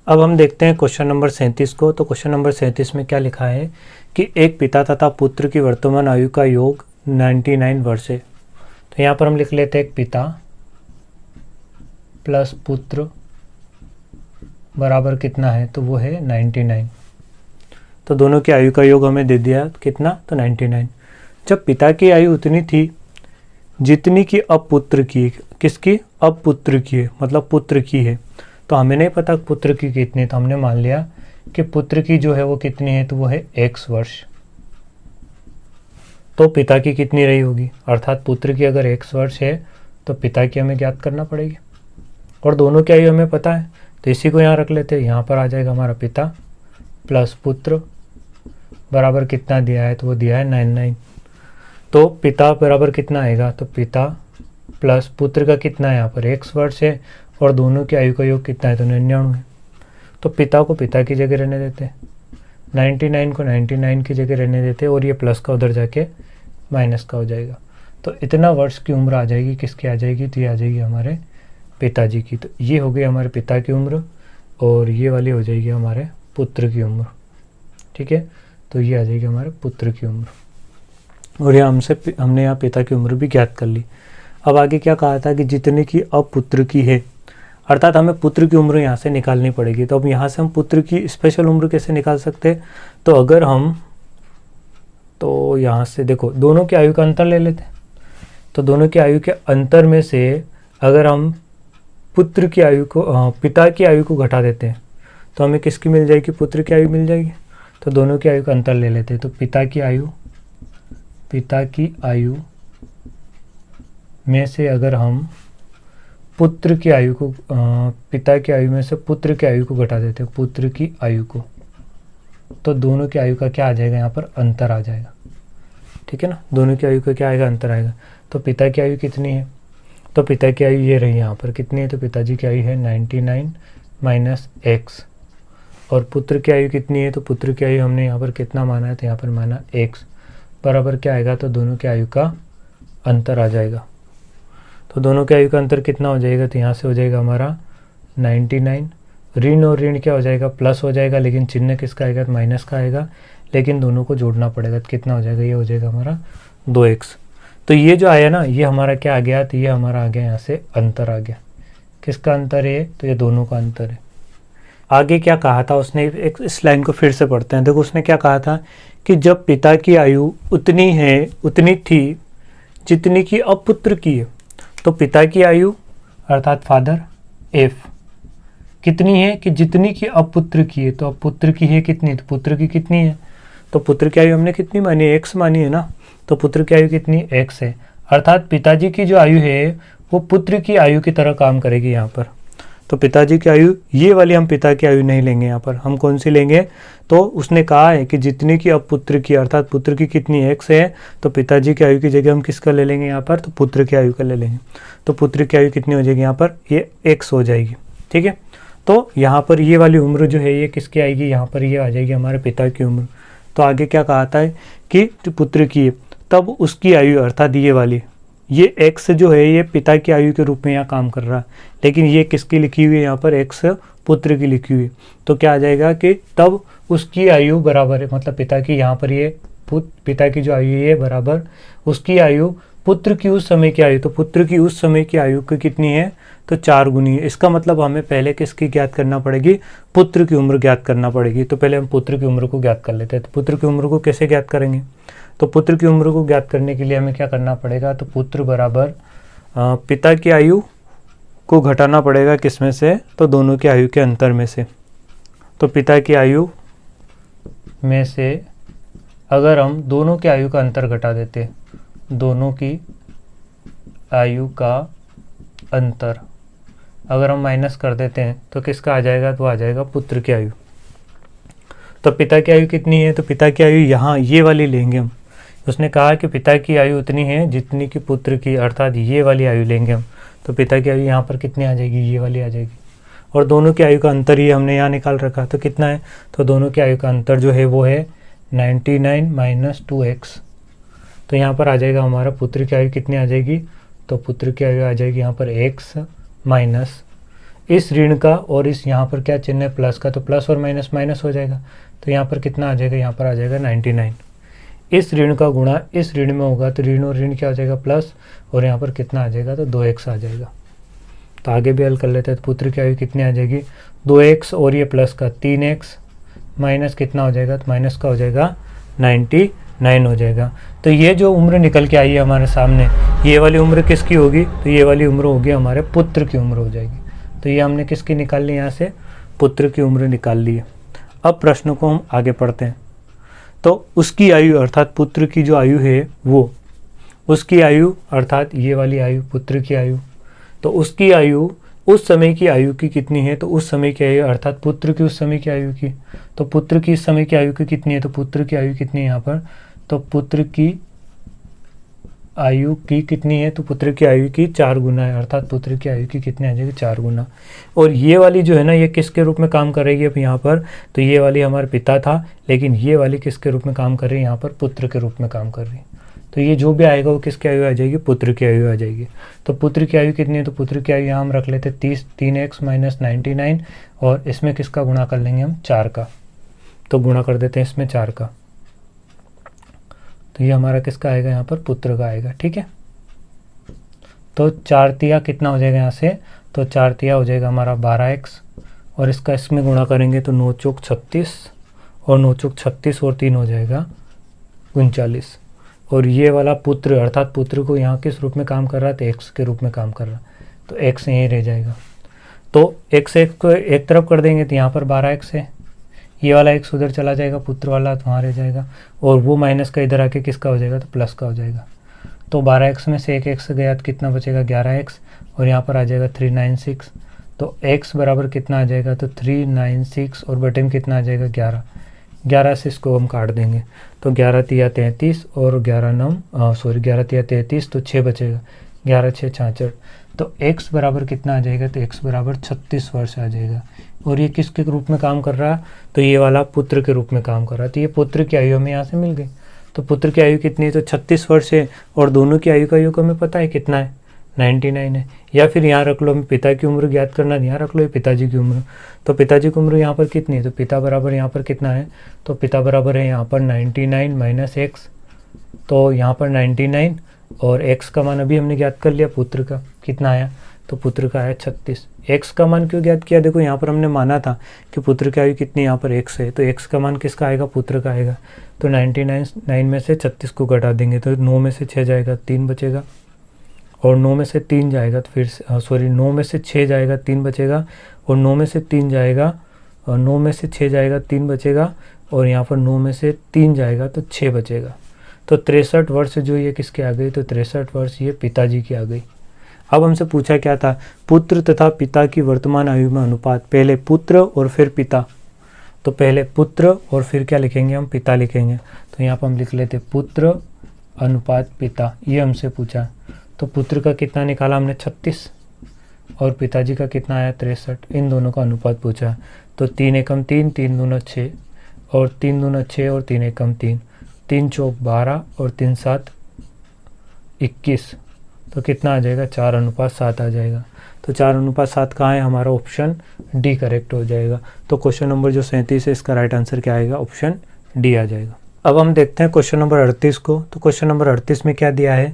Speaker 1: अब हम देखते हैं क्वेश्चन नंबर 37 को। तो क्वेश्चन नंबर 37 में क्या लिखा है कि एक पिता तथा पुत्र की वर्तमान आयु का योग 99 वर्ष है। तो यहाँ पर हम लिख लेते हैं एक पिता प्लस पुत्र बराबर कितना है, तो वो है 99। तो दोनों की आयु का योग हमें दे दिया कितना, तो 99। जब पिता की आयु उतनी थी जितनी की अब पुत्र की, किसकी, अब पुत्र की है, मतलब पुत्र की है। तो हमें नहीं पता पुत्र की कितनी, तो हमने मान लिया कि पुत्र की जो है वो कितनी है, तो वो है x वर्ष। तो पिता की कितनी रही होगी, अर्थात पुत्र की अगर 1 वर्ष है तो पिता की हमें ज्ञात करना पड़ेगी, और दोनों की आयु हमें पता है, तो इसी को यहाँ रख लेते हैं। यहाँ पर आ जाएगा हमारा पिता प्लस पुत्र बराबर कितना दिया है, तो वो दिया है 99। तो पिता बराबर कितना आएगा, तो पिता प्लस पुत्र का कितना है, यहाँ पर 1 वर्ष है, और दोनों की आयु का योग कितना है, तो 99 है। तो पिता को पिता की जगह रहने देते हैं, 99 को 99 की जगह रहने देते हैं, और ये प्लस का उधर जाके माइनस का हो जाएगा। तो इतना वर्ष की उम्र आ जाएगी, किसकी आ जाएगी, तो ये आ जाएगी हमारे पिताजी की। तो ये हो गई हमारे पिता की उम्र, और ये वाली हो जाएगी हमारे पुत्र की उम्र। ठीक है, तो ये आ जाएगी हमारे पुत्र की उम्र, और ये हमने यहाँ पिता की उम्र भी ज्ञात कर ली। अब आगे क्या कहा था कि जितने की अब पुत्र की है, अर्थात हमें पुत्र की उम्र यहाँ से निकालनी पड़ेगी। तो अब यहाँ से हम पुत्र की स्पेशल उम्र कैसे निकाल सकते हैं, तो अगर हम तो यहाँ से देखो दोनों की आयु का अंतर ले लेते हैं। तो दोनों की आयु के अंतर में से अगर हम पुत्र की आयु को पिता की आयु को घटा देते हैं तो हमें किसकी मिल जाएगी, पुत्र की आयु मिल जाएगी। तो दोनों की आयु का अंतर ले लेते हैं। तो पिता की आयु में से अगर हम पुत्र की आयु को पिता की आयु में से पुत्र की आयु को घटा देते हैं, पुत्र की आयु को, तो दोनों की आयु का क्या आ जाएगा, यहाँ पर अंतर आ जाएगा। ठीक है ना, दोनों की आयु का क्या आएगा, अंतर आएगा। तो पिता की आयु कितनी है, तो पिता की आयु ये रही यहाँ पर कितनी है, तो पिताजी की आयु है 99 माइनस x, और पुत्र की आयु कितनी है, तो पुत्र की आयु हमने यहाँ पर कितना माना है, तो यहाँ पर माना x बराबर क्या आएगा, तो दोनों की आयु का अंतर आ जाएगा। तो दोनों की आयु का अंतर कितना हो जाएगा, तो यहाँ से हो जाएगा हमारा 99, ऋण और ऋण क्या हो जाएगा, प्लस हो जाएगा, लेकिन चिन्ह किसका आएगा, तो माइनस का आएगा, लेकिन दोनों को जोड़ना पड़ेगा। तो कितना हो जाएगा, ये हो जाएगा हमारा 2x। तो ये जो आया ना, ये हमारा क्या आ गया, तो ये हमारा आ गया यहाँ से अंतर आ गया। किसका अंतर है, तो ये दोनों का अंतर है। आगे क्या कहा था उसने, एक इस लाइन को फिर से पढ़ते हैं। देखो उसने क्या कहा था कि जब पिता की आयु उतनी थी जितनी की अब पुत्र की है, तो पिता की आयु अर्थात फादर f कितनी है कि जितनी की अब पुत्र की है। तो अब पुत्र की है कितनी, तो पुत्र की कितनी है, तो पुत्र की आयु हमने कितनी मानी है, x मानी है ना। तो पुत्र की आयु कितनी, x है, अर्थात पिताजी की जो आयु है वो पुत्र की आयु की तरह काम करेगी यहाँ पर। तो पिताजी की आयु ये वाली हम पिता की आयु नहीं लेंगे, यहाँ पर हम कौन सी लेंगे, तो उसने कहा है कि जितनी की अब पुत्र की, अर्थात पुत्र की कितनी x है, तो पिताजी की आयु की जगह हम किसका ले लेंगे यहाँ पर, तो पुत्र की आयु का ले लेंगे। तो पुत्र की आयु कितनी हो जाएगी यहाँ पर, ये x हो जाएगी। ठीक है, तो यहाँ पर ये वाली उम्र जो है ये किसकी आएगी, यहाँ पर ये आ जाएगी हमारे पिता की उम्र। तो आगे क्या कहा था कि पुत्र की, तब उसकी आयु अर्थात ये वाली, ये x जो है ये पिता की आयु के रूप में यहाँ काम कर रहा है, लेकिन ये किसकी लिखी हुई है यहाँ पर, x पुत्र की लिखी हुई। तो क्या आ जाएगा कि तब उसकी आयु बराबर है, मतलब पिता की यहाँ पर ये पिता की जो आयु है बराबर उसकी आयु पुत्र की उस समय की आयु। तो पुत्र की उस समय की आयु की कितनी है, तो 4 गुनी है। इसका मतलब हमें पहले किसकी ज्ञात करना पड़ेगी, पुत्र की उम्र ज्ञात करना पड़ेगी। तो पहले हम पुत्र की उम्र को ज्ञात कर लेते हैं। तो पुत्र की उम्र को कैसे ज्ञात करेंगे, तो पुत्र की उम्र को ज्ञात करने के लिए हमें क्या करना पड़ेगा, तो पुत्र बराबर पिता की आयु को घटाना पड़ेगा किस में से, तो दोनों की आयु के अंतर में से। तो पिता की आयु में से अगर हम दोनों की आयु का अंतर घटा देते, दोनों की आयु का अंतर अगर हम माइनस कर देते हैं तो किसका आ जाएगा, तो आ जाएगा पुत्र की आयु। तो पिता की आयु कितनी है, तो पिता की आयु यहाँ ये वाली लेंगे हम। उसने कहा कि पिता की आयु उतनी है जितनी की पुत्र की, अर्थात ये वाली आयु लेंगे हम। तो पिता की आयु यहाँ पर कितनी आ जाएगी, ये वाली आ जाएगी, और दोनों की आयु का अंतर ही हमने यहाँ निकाल रखा। तो कितना है, तो दोनों की आयु का अंतर जो है वो है 99 माइनस 2x। तो यहाँ पर आ जाएगा हमारा पुत्र की आयु कितनी आ जाएगी, तो पुत्र की आयु आ जाएगी यहाँ पर x माइनस इस ऋण का, और इस यहाँ पर क्या चिन्ह है, प्लस का, तो प्लस और माइनस माइनस हो जाएगा। तो यहाँ पर कितना आ जाएगा, यहाँ पर आ जाएगा 99। इस ऋण का गुणा इस ऋण में होगा तो ऋण और ऋण क्या हो जाएगा, प्लस, और यहाँ पर कितना आ जाएगा, तो 2x आ जाएगा। तो आगे भी हल कर लेते हैं। तो पुत्र की आयु कितनी आ जाएगी, 2x, और ये प्लस का 3x माइनस कितना हो जाएगा, तो माइनस का हो जाएगा 99 हो जाएगा। तो ये जो उम्र निकल के आई है हमारे सामने, ये वाली उम्र किसकी होगी, तो ये वाली उम्र होगी हमारे पुत्र की उम्र हो जाएगी। तो ये हमने किसकी निकाल ली, यहाँ से पुत्र की उम्र निकाल ली है। अब प्रश्न को हम आगे पढ़ते हैं। तो उसकी आयु अर्थात पुत्र की जो आयु है वो, उसकी आयु अर्थात ये वाली आयु पुत्र की आयु, तो उसकी आयु उस समय की आयु की कितनी है, तो उस समय की आयु अर्थात पुत्र की उस समय की आयु की, तो पुत्र की इस समय की आयु की कितनी है, तो पुत्र की आयु कितनी है यहाँ पर, तो पुत्र की आयु की कितनी है, तो पुत्र की आयु की 4 गुना है, अर्थात पुत्र की आयु की कितनी आ जाएगी 4 गुना। और ये वाली जो है ना ये किसके रूप में काम करेगी अब यहाँ पर, तो ये वाली हमारे पिता था, लेकिन ये वाली किसके रूप में काम कर रही है यहाँ पर, पुत्र के रूप में काम कर रही है। तो ये जो भी आएगा वो किसकी आयु आ जाएगी, पुत्र की आयु आ जाएगी। तो पुत्र की आयु कितनी है, तो पुत्र की आयु यहाँ हम रख लेते 30, 3x माइनस 99, और इसमें किसका गुणा कर लेंगे हम 4 का, तो गुणा कर देते हैं इसमें 4 का, तो ये हमारा किसका आएगा यहाँ पर, पुत्र का आएगा। ठीक है, तो 4 तिया कितना हो जाएगा यहाँ से, तो 4 तिया हो जाएगा हमारा 12x, और इसका इसमें गुणा करेंगे तो 9 चौक 36, और 9 चौक 36 और 3 हो जाएगा 39। और ये वाला पुत्र अर्थात पुत्र को यहाँ किस रूप में काम कर रहा है, तो x के रूप में काम कर रहा है, तो x यहीं रह जाएगा। तो x को एक तरफ कर देंगे तो यहाँ पर 12x है, ये वाला x उधर चला जाएगा, पुत्र वाला तो वहाँ रह जाएगा, और वो माइनस का इधर आके किसका हो जाएगा, तो प्लस का हो जाएगा। तो 12x में से एक x गया तो कितना बचेगा 11x, और यहाँ पर आ जाएगा 396, तो x बराबर कितना आ जाएगा, तो 396, और बटे में कितना आ जाएगा 11, 11 से इसको हम काट देंगे, तो 11 तिया 33 और 11 तिया 33, तो 6 बचेगा, 11 6 66, तो x बराबर कितना आ जाएगा, तो x बराबर 36 वर्ष आ जाएगा। और ये किसके रूप में काम कर रहा है, तो ये वाला पुत्र के रूप में काम कर रहा है, तो ये पुत्र की आयु हमें यहाँ से मिल गई। तो पुत्र की आयु कितनी है, तो 36 वर्ष है, और दोनों की आयु का योग हमें पता है कितना है, 99 है। या फिर यहाँ रख लो, हमें पिता की उम्र ज्ञात करना, यहाँ रख लो ये पिताजी की उम्र, तो पिताजी की उम्र यहाँ पर कितनी है, तो पिता बराबर यहाँ पर कितना है, तो पिता बराबर है यहाँ पर 99 माइनस x, तो यहाँ पर 99, और x का मान अभी हमने ज्ञात कर लिया, पुत्र का कितना आया, तो पुत्र का आया 36। x का मान क्यों ज्ञात किया, देखो यहाँ पर हमने माना था कि पुत्र की आयु कितनी, यहाँ पर x है, तो x का मान किसका आएगा, पुत्र का आएगा। तो 99 में से 36 को घटा देंगे तो 9 में से 6 जाएगा 3 बचेगा, और 9 में से 3 जाएगा तो फिर 9 में से 6 जाएगा 3 बचेगा, और 9 में से 3 जाएगा, और 9 में से 6 जाएगा 3 बचेगा, और यहाँ पर 9 में से 3 जाएगा तो 6 बचेगा। तो 63 वर्ष जो ये किसके आ गई, तो 63 वर्ष ये पिताजी की आ गई। अब हमसे पूछा क्या था, पुत्र तथा पिता की वर्तमान आयु में अनुपात, पहले पुत्र और फिर पिता, तो पहले पुत्र और फिर क्या लिखेंगे हम, पिता लिखेंगे। तो यहाँ पर हम लिख लेते पुत्र अनुपात पिता, ये हमसे पूछा। तो पुत्र का कितना निकाला हमने 36, और पिताजी का कितना आया 63, इन दोनों का अनुपात पूछा। तो 3 एकम 3, 3 दूना 6, और 3 दूना 6, और 3 एकम 3, 3 चौक 12, और 3 7 21, तो कितना आ जाएगा 4:7 आ जाएगा। तो 4:7 कहाँ है, हमारा ऑप्शन डी करेक्ट हो जाएगा। तो क्वेश्चन नंबर जो 37 है इसका राइट आंसर क्या आएगा, ऑप्शन डी आ जाएगा। अब हम देखते हैं क्वेश्चन नंबर 38 को। तो क्वेश्चन नंबर 38 में क्या दिया है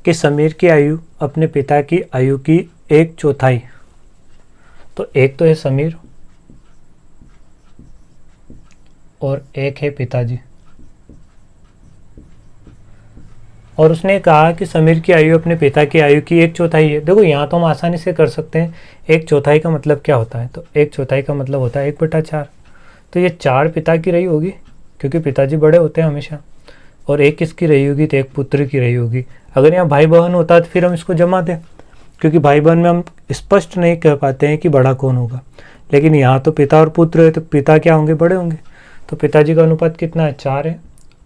Speaker 1: कि समीर की आयु अपने पिता की आयु की 1/4, तो एक तो है समीर और एक है पिताजी, और उसने कहा कि समीर की आयु अपने पिता की आयु की 1/4 है। देखो यहाँ तो हम आसानी से कर सकते हैं, 1/4 का मतलब क्या होता है, तो 1/4 का मतलब होता है 1/4। तो ये 4 पिता की रही होगी क्योंकि पिताजी बड़े होते हैं हमेशा, और एक किसकी रही होगी, तो एक पुत्र की रही होगी। अगर यहाँ भाई बहन होता तो फिर हम इसको जमा दें, क्योंकि भाई बहन में हम स्पष्ट नहीं कह पाते हैं कि बड़ा कौन होगा, लेकिन यहाँ तो पिता और पुत्र है तो पिता क्या होंगे, बड़े होंगे। तो पिताजी का अनुपात कितना है 4 है,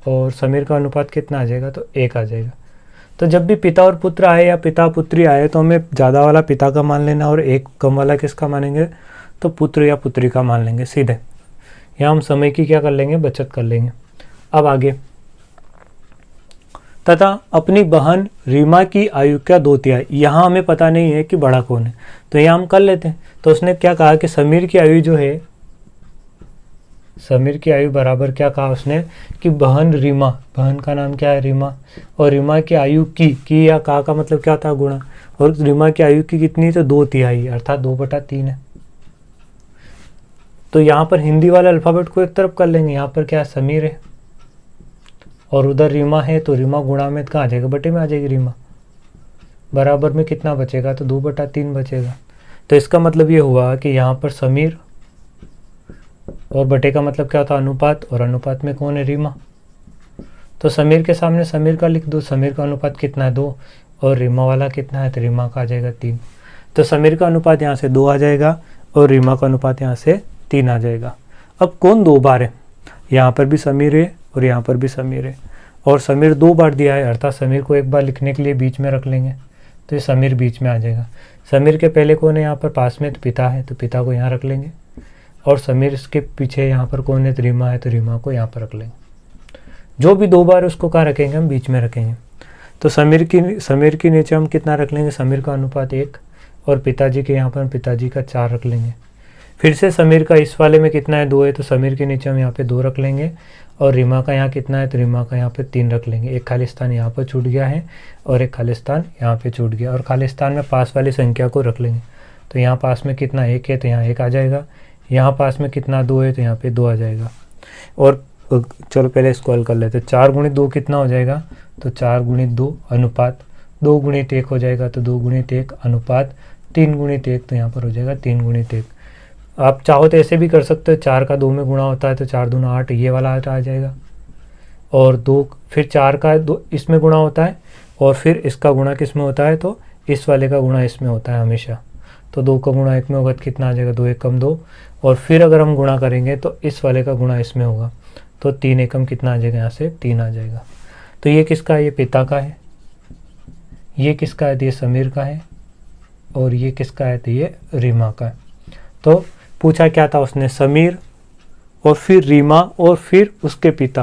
Speaker 1: और समीर का अनुपात कितना आ जाएगा, तो 1 आ जाएगा। तो जब भी पिता और पुत्र आए या पिता पुत्री आए तो हमें ज़्यादा वाला पिता का मान लेना और एक कम वाला किसका मानेंगे, तो पुत्र या पुत्री का मान लेंगे सीधे। यहाँ हम समय की क्या कर लेंगे, बचत कर लेंगे। अब आगे, तथा अपनी बहन रीमा की आयु का 2/3, यहाँ हमें पता नहीं है कि बड़ा कौन है, तो यहाँ हम कर लेते हैं। तो उसने क्या कहा कि समीर की आयु जो है, समीर की आयु बराबर क्या कहा उसने कि बहन रीमा, बहन का नाम क्या है रीमा, और रीमा की आयु की या का मतलब क्या था, गुणा, और रीमा की आयु की कितनी, तो 2/3 अर्थात 2/3 है। तो यहाँ पर हिंदी वाले अल्फ़ाबेट को एक तरफ कर लेंगे, यहाँ पर क्या समीर है और उधर रीमा है, तो रीमा गुणा में कहाँ आ जाएगा, बटे में आ जाएगी रीमा, बराबर में कितना बचेगा, तो 2/3 बचेगा। तो इसका मतलब ये हुआ कि यहाँ पर समीर, और बटे का मतलब क्या था अनुपात, और अनुपात में कौन है रीमा, तो समीर के सामने समीर का लिख दो, समीर का अनुपात कितना है 2, और रीमा वाला कितना है तो रीमा का आ जाएगा 3। तो समीर का अनुपात यहाँ से 2 आ जाएगा और रीमा का अनुपात यहाँ से 3 आ जाएगा। अब कौन 2 बार है, यहाँ पर भी समीर है और यहाँ पर भी समीर है, और समीर 2 बार दिया है, अर्थात समीर को एक बार लिखने के लिए बीच में रख लेंगे, तो ये समीर बीच में आ जाएगा। समीर के पहले कौन है यहाँ पर पास में, तो पिता है, तो पिता को यहाँ रख लेंगे, और समीर के पीछे यहाँ पर कौन है तो रीमा है, तो रीमा को यहाँ पर रख लेंगे। जो भी 2 बार उसको कहाँ रखेंगे, हम बीच में रखेंगे। तो समीर की नीचे हम कितना रख लेंगे, समीर का अनुपात 1, और पिताजी के यहाँ पर हम पिताजी का 4 रख लेंगे। फिर से समीर का इस वाले में कितना है 2 है, तो समीर के नीचे हम यहाँ पे 2 रख लेंगे, और रीमा का यहाँ कितना है तो रीमा का यहाँ पे 3 रख लेंगे। एक खाली स्थान यहाँ पर छूट गया है और एक खाली स्थान यहाँ पे छूट गया, और खाली स्थान में पास वाली संख्या को रख लेंगे। तो यहाँ पास में कितना 1 है तो यहाँ 1 आ जाएगा, यहाँ पास में कितना 2 है तो यहाँ पे 2 आ जाएगा। और चलो पहले इसको हल कर लेते हैं। 4 गुणित 2 कितना हो जाएगा, तो 4 गुणित 2 अनुपात 2 गुणित 1 हो जाएगा, तो 2 गुणित 1 अनुपात 3 गुणित 1, तो यहाँ पर हो जाएगा 3 गुणित 1। आप चाहो तो ऐसे भी कर सकते हो, 4 का 2 में गुणा होता है तो 4 दूना 8, ये वाला 8 आ जाएगा, और 2 फिर 4 का 2 इसमें गुणा होता है, और फिर इसका गुणा किस में होता है, तो इस वाले का गुणा इसमें होता है हमेशा। तो 2 का गुणा 1 में होगा तो कितना आ जाएगा, 2 एकम 2, और फिर अगर हम गुणा करेंगे तो इस वाले का गुणा इसमें होगा, तो 3 एकम कितना आ जाएगा, यहाँ से 3 आ जाएगा। तो ये किसका है, ये पिता का है, ये किसका है तो ये समीर का है, और ये किसका है तो ये रीमा का है। तो पूछा क्या था उसने, समीर और फिर रीमा और फिर उसके पिता।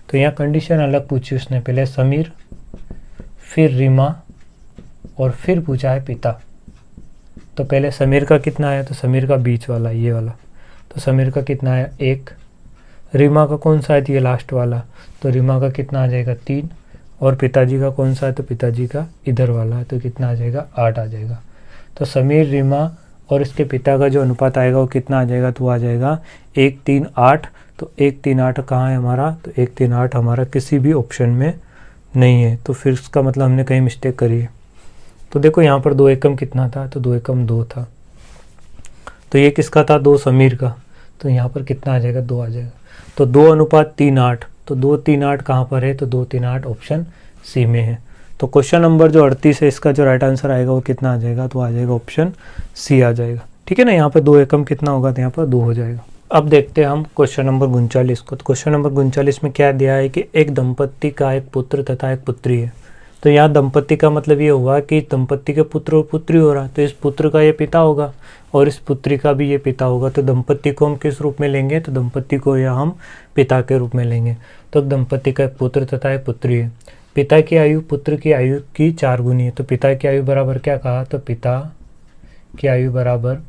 Speaker 1: तो यहाँ कंडीशन अलग पूछी उसने, पहले समीर फिर रीमा और फिर पूछा है पिता। तो पहले समीर का कितना आया, तो समीर का बीच वाला ये वाला, तो समीर का कितना आया 1, रीमा का कौन सा है तो ये लास्ट वाला, तो रीमा का कितना आ जाएगा 3, और पिताजी का कौन सा है तो पिताजी का इधर वाला है, तो कितना आ जाएगा 8 आ जाएगा। तो समीर रीमा और इसके पिता का जो अनुपात आएगा वो कितना आ जाएगा, तो आ जाएगा 1 3 8। तो 1 3 8 कहाँ है हमारा, तो 1 3 8 हमारा किसी भी ऑप्शन में नहीं है, तो फिर इसका मतलब हमने कहीं मिस्टेक करी है। तो देखो यहाँ पर 2 एकम कितना था, तो 2 एकम 2 था, तो ये किसका था 2 समीर का, तो यहाँ पर कितना आ जाएगा 2 आ जाएगा। तो 2 अनुपात 3 8, तो 2 3 8 कहाँ पर है, तो 2 3 8 ऑप्शन सी में है। तो क्वेश्चन नंबर जो 38 है इसका जो राइट आंसर आएगा वो कितना आ जाएगा, तो आ जाएगा ऑप्शन सी आ जाएगा। ठीक है ना, यहाँ पर 2 एकम कितना होगा, तो यहाँ पर 2 हो जाएगा। अब देखते हैं हम क्वेश्चन नंबर 39 को। तो क्वेश्चन नंबर 39 में क्या दिया है कि एक दंपत्ति का एक पुत्र तथा एक पुत्री है। तो यहाँ दंपत्ति का मतलब ये हुआ कि दंपत्ति के पुत्र और पुत्री हो रहा, तो इस पुत्र का ये पिता होगा और इस पुत्री का भी ये पिता होगा। तो दंपत्ति को हम किस रूप में लेंगे, तो दंपत्ति को यहाँ हम पिता के रूप में लेंगे। तो दंपत्ति का एक पुत्र तथा एक पुत्री है। पिता की आयु पुत्र की आयु की 4 गुनी है। तो पिता की आयु बराबर क्या कहा, तो पिता की आयु बराबर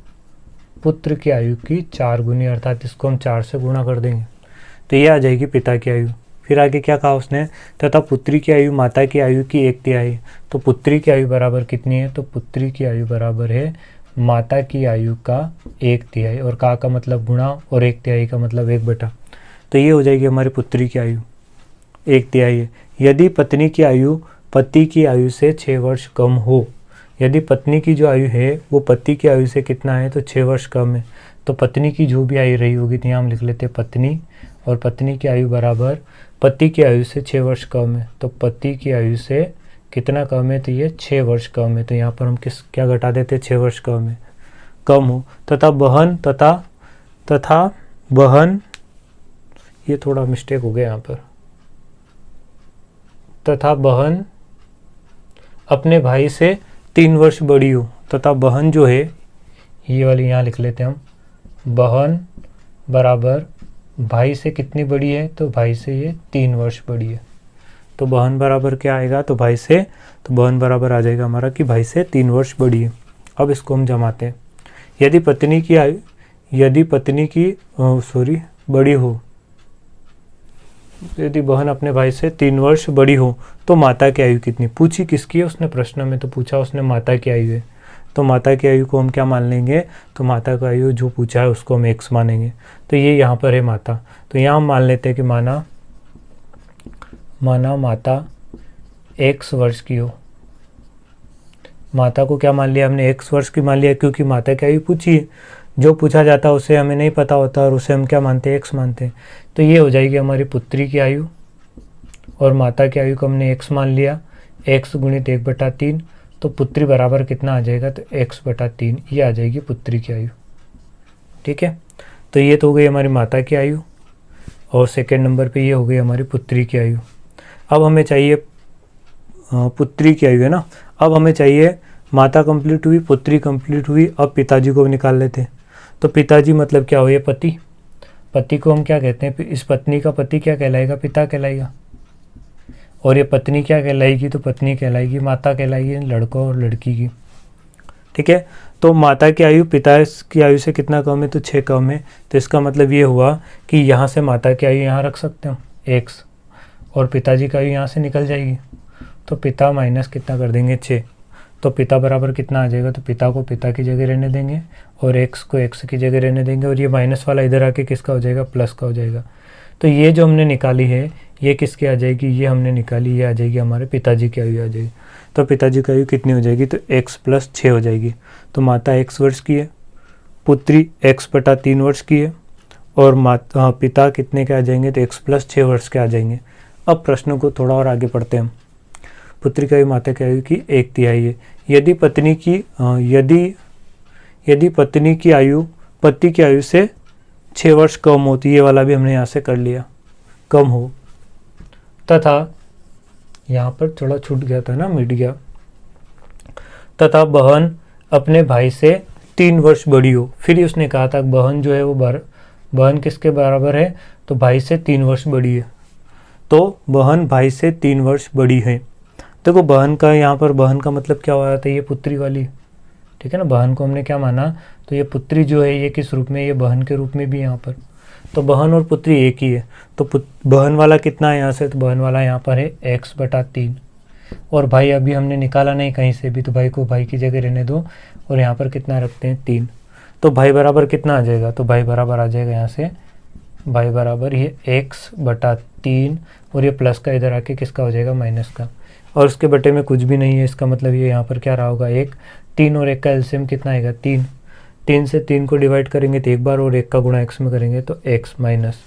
Speaker 1: पुत्र की आयु की 4 गुनी, अर्थात इसको हम 4 से गुणा कर देंगे तो ये आ जाएगी पिता की आयु। फिर आगे क्या कहा उसने, तथा पुत्री की आयु माता की आयु की 1/3। तो पुत्री की आयु बराबर कितनी है, तो पुत्री की आयु बराबर है माता की आयु का 1/3, और का मतलब गुणा और 1/3 का मतलब 1/। तो ये हो जाएगी हमारी पुत्री की आयु 1/3 है। यदि पत्नी की आयु पति की आयु से 6 वर्ष कम हो, यदि पत्नी की जो आयु है वो पति की आयु से कितना है, तो 6 वर्ष कम है, तो पत्नी की जो भी आयु रही होगी, तो यहाँ हम लिख लेते हैं पत्नी, और पत्नी की आयु बराबर पति की आयु से 6 वर्ष कम है। तो पति की आयु से कितना कम है, तो ये 6 वर्ष कम है। तो यहाँ पर हम क्या घटा देते हैं, 6 वर्ष कम है, कम हो। तथा बहन, ये थोड़ा मिस्टेक हो गया यहाँ पर, तथा बहन अपने भाई से 3 वर्ष बड़ी हो। तथा बहन जो है, ये वाली यहाँ लिख लेते हैं हम, बहन बराबर भाई से कितनी बड़ी है, तो भाई से ये 3 वर्ष बड़ी है। तो बहन बराबर क्या आएगा, तो भाई से, तो बहन बराबर आ जाएगा हमारा कि भाई से 3 वर्ष बड़ी है। अब इसको हम जमाते हैं। यदि पत्नी की आयु, यदि पत्नी की बड़ी हो, यदि बहन अपने भाई से 3 वर्ष बड़ी हो तो माता की आयु कितनी, पूछी किसकी है उसने प्रश्न में, तो पूछा उसने माता की आयु है। तो माता की आयु को हम क्या मान लेंगे, तो माता की आयु जो पूछा है उसको हम x मानेंगे। तो ये यहाँ पर है माता, तो यहाँ हम मान लेते हैं कि माना माता x वर्ष की हो। माता को क्या मान लिया हमने, x वर्ष की मान लिया, क्योंकि माता की आयु पूछी है। जो पूछा जाता है उसे हमें नहीं पता होता और उसे हम क्या मानते हैं, x मानते हैं। तो ये हो जाएगी हमारी पुत्री की आयु, और माता की आयु को हमने x मान लिया, x गुणित 1/3, तो पुत्री बराबर कितना आ जाएगा, तो x/3 ये आ जाएगी पुत्री की आयु। ठीक है, तो ये तो हो गई हमारी माता की आयु और सेकेंड नंबर पे ये हो गई हमारी पुत्री की आयु। अब हमें चाहिए पुत्री की आयु है ना, अब हमें चाहिए माता कंप्लीट हुई, पुत्री कंप्लीट हुई, अब पिताजी को भी निकाल लेते हैं। तो पिताजी मतलब क्या हो, ये पति, पति को हम क्या कहते हैं, इस पत्नी का पति क्या कहलाएगा, पिता कहलाएगा, और ये पत्नी क्या कहलाएगी, तो पत्नी कहलाएगी, माता कहलाएगी लड़कों और लड़की की। ठीक है, तो माता की आयु पिता की आयु से कितना कम है, तो 6 कम है। तो इसका मतलब ये हुआ कि यहाँ से माता की आयु यहाँ रख सकते हो x, और पिताजी की आयु यहाँ से निकल जाएगी, तो पिता माइनस कितना कर देंगे 6, तो पिता बराबर कितना आ जाएगा, तो पिता को पिता की जगह रहने देंगे और x को x की जगह रहने देंगे, और ये माइनस वाला इधर आके किसका हो जाएगा, प्लस का हो जाएगा। तो ये जो हमने निकाली है ये किसकी आ जाएगी, ये हमने निकाली, ये आ जाएगी हमारे पिताजी की आयु आ जाएगी। तो पिताजी की आयु कितनी हो जाएगी, तो x + 6 हो जाएगी। तो माता x वर्ष की है, पुत्री x/3 वर्ष की है, और पिता कितने के आ जाएंगे, तो x + 6 वर्ष के आ जाएंगे। अब प्रश्नों को थोड़ा और आगे पढ़ते हैं हम। पुत्री की आयु माता की आयु की 1/3 है। यदि पत्नी की आयु पति की आयु से 6 वर्ष कम होती है, ये वाला भी हमने यहाँ से कर लिया, कम हो, तथा यहाँ पर थोड़ा छूट गया था ना, मिट गया, तथा बहन अपने भाई से 3 वर्ष बड़ी हो। फिर उसने कहा था बहन जो है वो बहन किसके बराबर है, तो भाई से 3 वर्ष बड़ी है, तो बहन भाई से 3 वर्ष बड़ी है। देखो बहन का यहाँ पर, बहन का मतलब क्या हो रहा था, ये पुत्री वाली, ठीक है ना, बहन को हमने क्या माना, तो ये पुत्री जो है ये किस रूप में, ये बहन के रूप में भी यहाँ पर, तो बहन और पुत्री एक ही है। तो बहन वाला कितना है यहाँ से, तो बहन वाला यहाँ पर है x/3, और भाई अभी हमने निकाला नहीं कहीं से भी, तो भाई को भाई की जगह रहने दो, और यहाँ पर कितना रखते हैं 3, तो भाई बराबर कितना आ जाएगा, तो भाई बराबर आ जाएगा यहाँ से, भाई बराबर ये x/3, और ये प्लस का इधर आके किसका हो जाएगा, माइनस का, और उसके बटे में कुछ भी नहीं है, इसका मतलब ये यहाँ पर क्या रहा होगा 1, 3 और 1 का एलसीएम कितना आएगा 3, 3 से 3 को डिवाइड करेंगे तो 1 बार, और 1 का गुणा x में करेंगे तो x माइनस,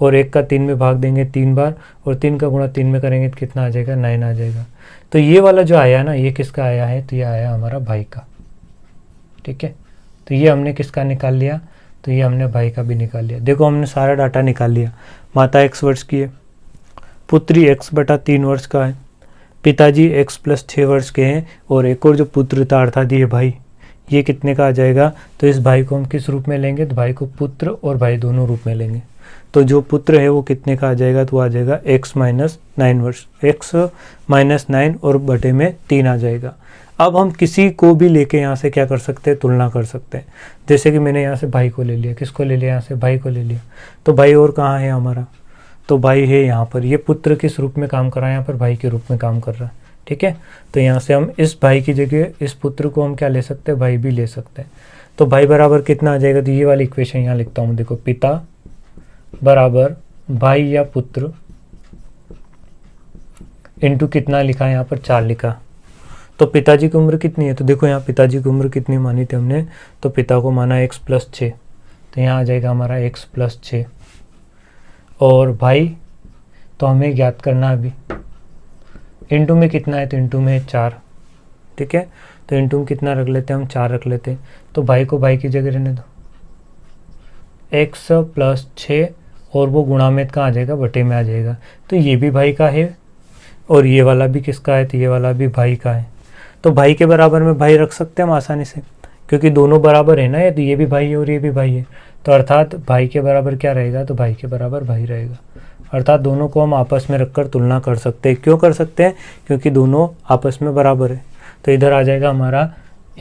Speaker 1: और 1 का 3 में भाग देंगे 3 बार, और 3 का गुणा 3 में करेंगे तो कितना आ जाएगा 9 आ जाएगा। तो ये वाला जो आया ना, ये किसका आया है, तो ये आया हमारा भाई का। ठीक है, तो ये हमने किसका निकाल लिया, तो ये हमने भाई का भी निकाल लिया। देखो हमने सारा डाटा निकाल लिया। माता x वर्ष की है, पुत्री x/3 वर्ष का है, पिताजी x + 6 वर्ष के हैं, और एक और जो पुत्र था अर्थात ये भाई, ये कितने का आ जाएगा, तो इस भाई को हम किस रूप में लेंगे, तो भाई को पुत्र और भाई दोनों रूप में लेंगे। तो जो पुत्र है वो कितने का आ जाएगा, तो आ जाएगा x - 9 वर्ष, x - 9 और बटे में 3 आ जाएगा। अब हम किसी को भी लेके यहाँ से क्या कर सकते हैं, तुलना कर सकते हैं। जैसे कि मैंने यहाँ से भाई को ले लिया, किसको ले लिया, यहाँ से भाई को ले लिया, तो भाई और कहाँ है हमारा, तो भाई है यहाँ पर। ये पुत्र किस रूप में काम कर रहा है, यहाँ पर भाई के रूप में काम कर रहा है। ठीक है, तो यहाँ से हम इस भाई की जगह इस पुत्र को हम क्या ले सकते हैं, भाई भी ले सकते हैं। तो भाई बराबर कितना आ जाएगा, तो ये वाली इक्वेशन यहाँ लिखता हूँ, देखो पिता बराबर भाई या पुत्र इंटू कितना लिखा है, यहाँ पर 4 लिखा। तो पिताजी की उम्र कितनी है, तो देखो यहाँ पिताजी की उम्र कितनी मानी थी हमने, तो पिता को माना x + 6, तो यहाँ आ जाएगा हमारा x + 6, और भाई तो हमें ज्ञात करना अभी, इंटू में कितना है, तो इंटू में है 4। ठीक है, तो इंटू में कितना रख लेते हैं हम, 4 रख लेते हैं। तो भाई को भाई की जगह रहने दो, x + 6, और वो गुणा में कहाँ आ जाएगा, बटे में आ जाएगा। तो ये भी भाई का है, और ये वाला भी किसका है, तो ये वाला भी भाई का है। तो भाई के बराबर में भाई रख सकते हैं हम आसानी से, क्योंकि दोनों बराबर है ना, ये तो ये भी भाई है और ये भी भाई है, तो अर्थात भाई के बराबर क्या रहेगा, तो भाई के बराबर भाई रहेगा। अर्थात दोनों को हम आपस में रखकर तुलना कर सकते हैं। क्यों कर सकते हैं, क्योंकि दोनों आपस में बराबर है। तो इधर आ जाएगा हमारा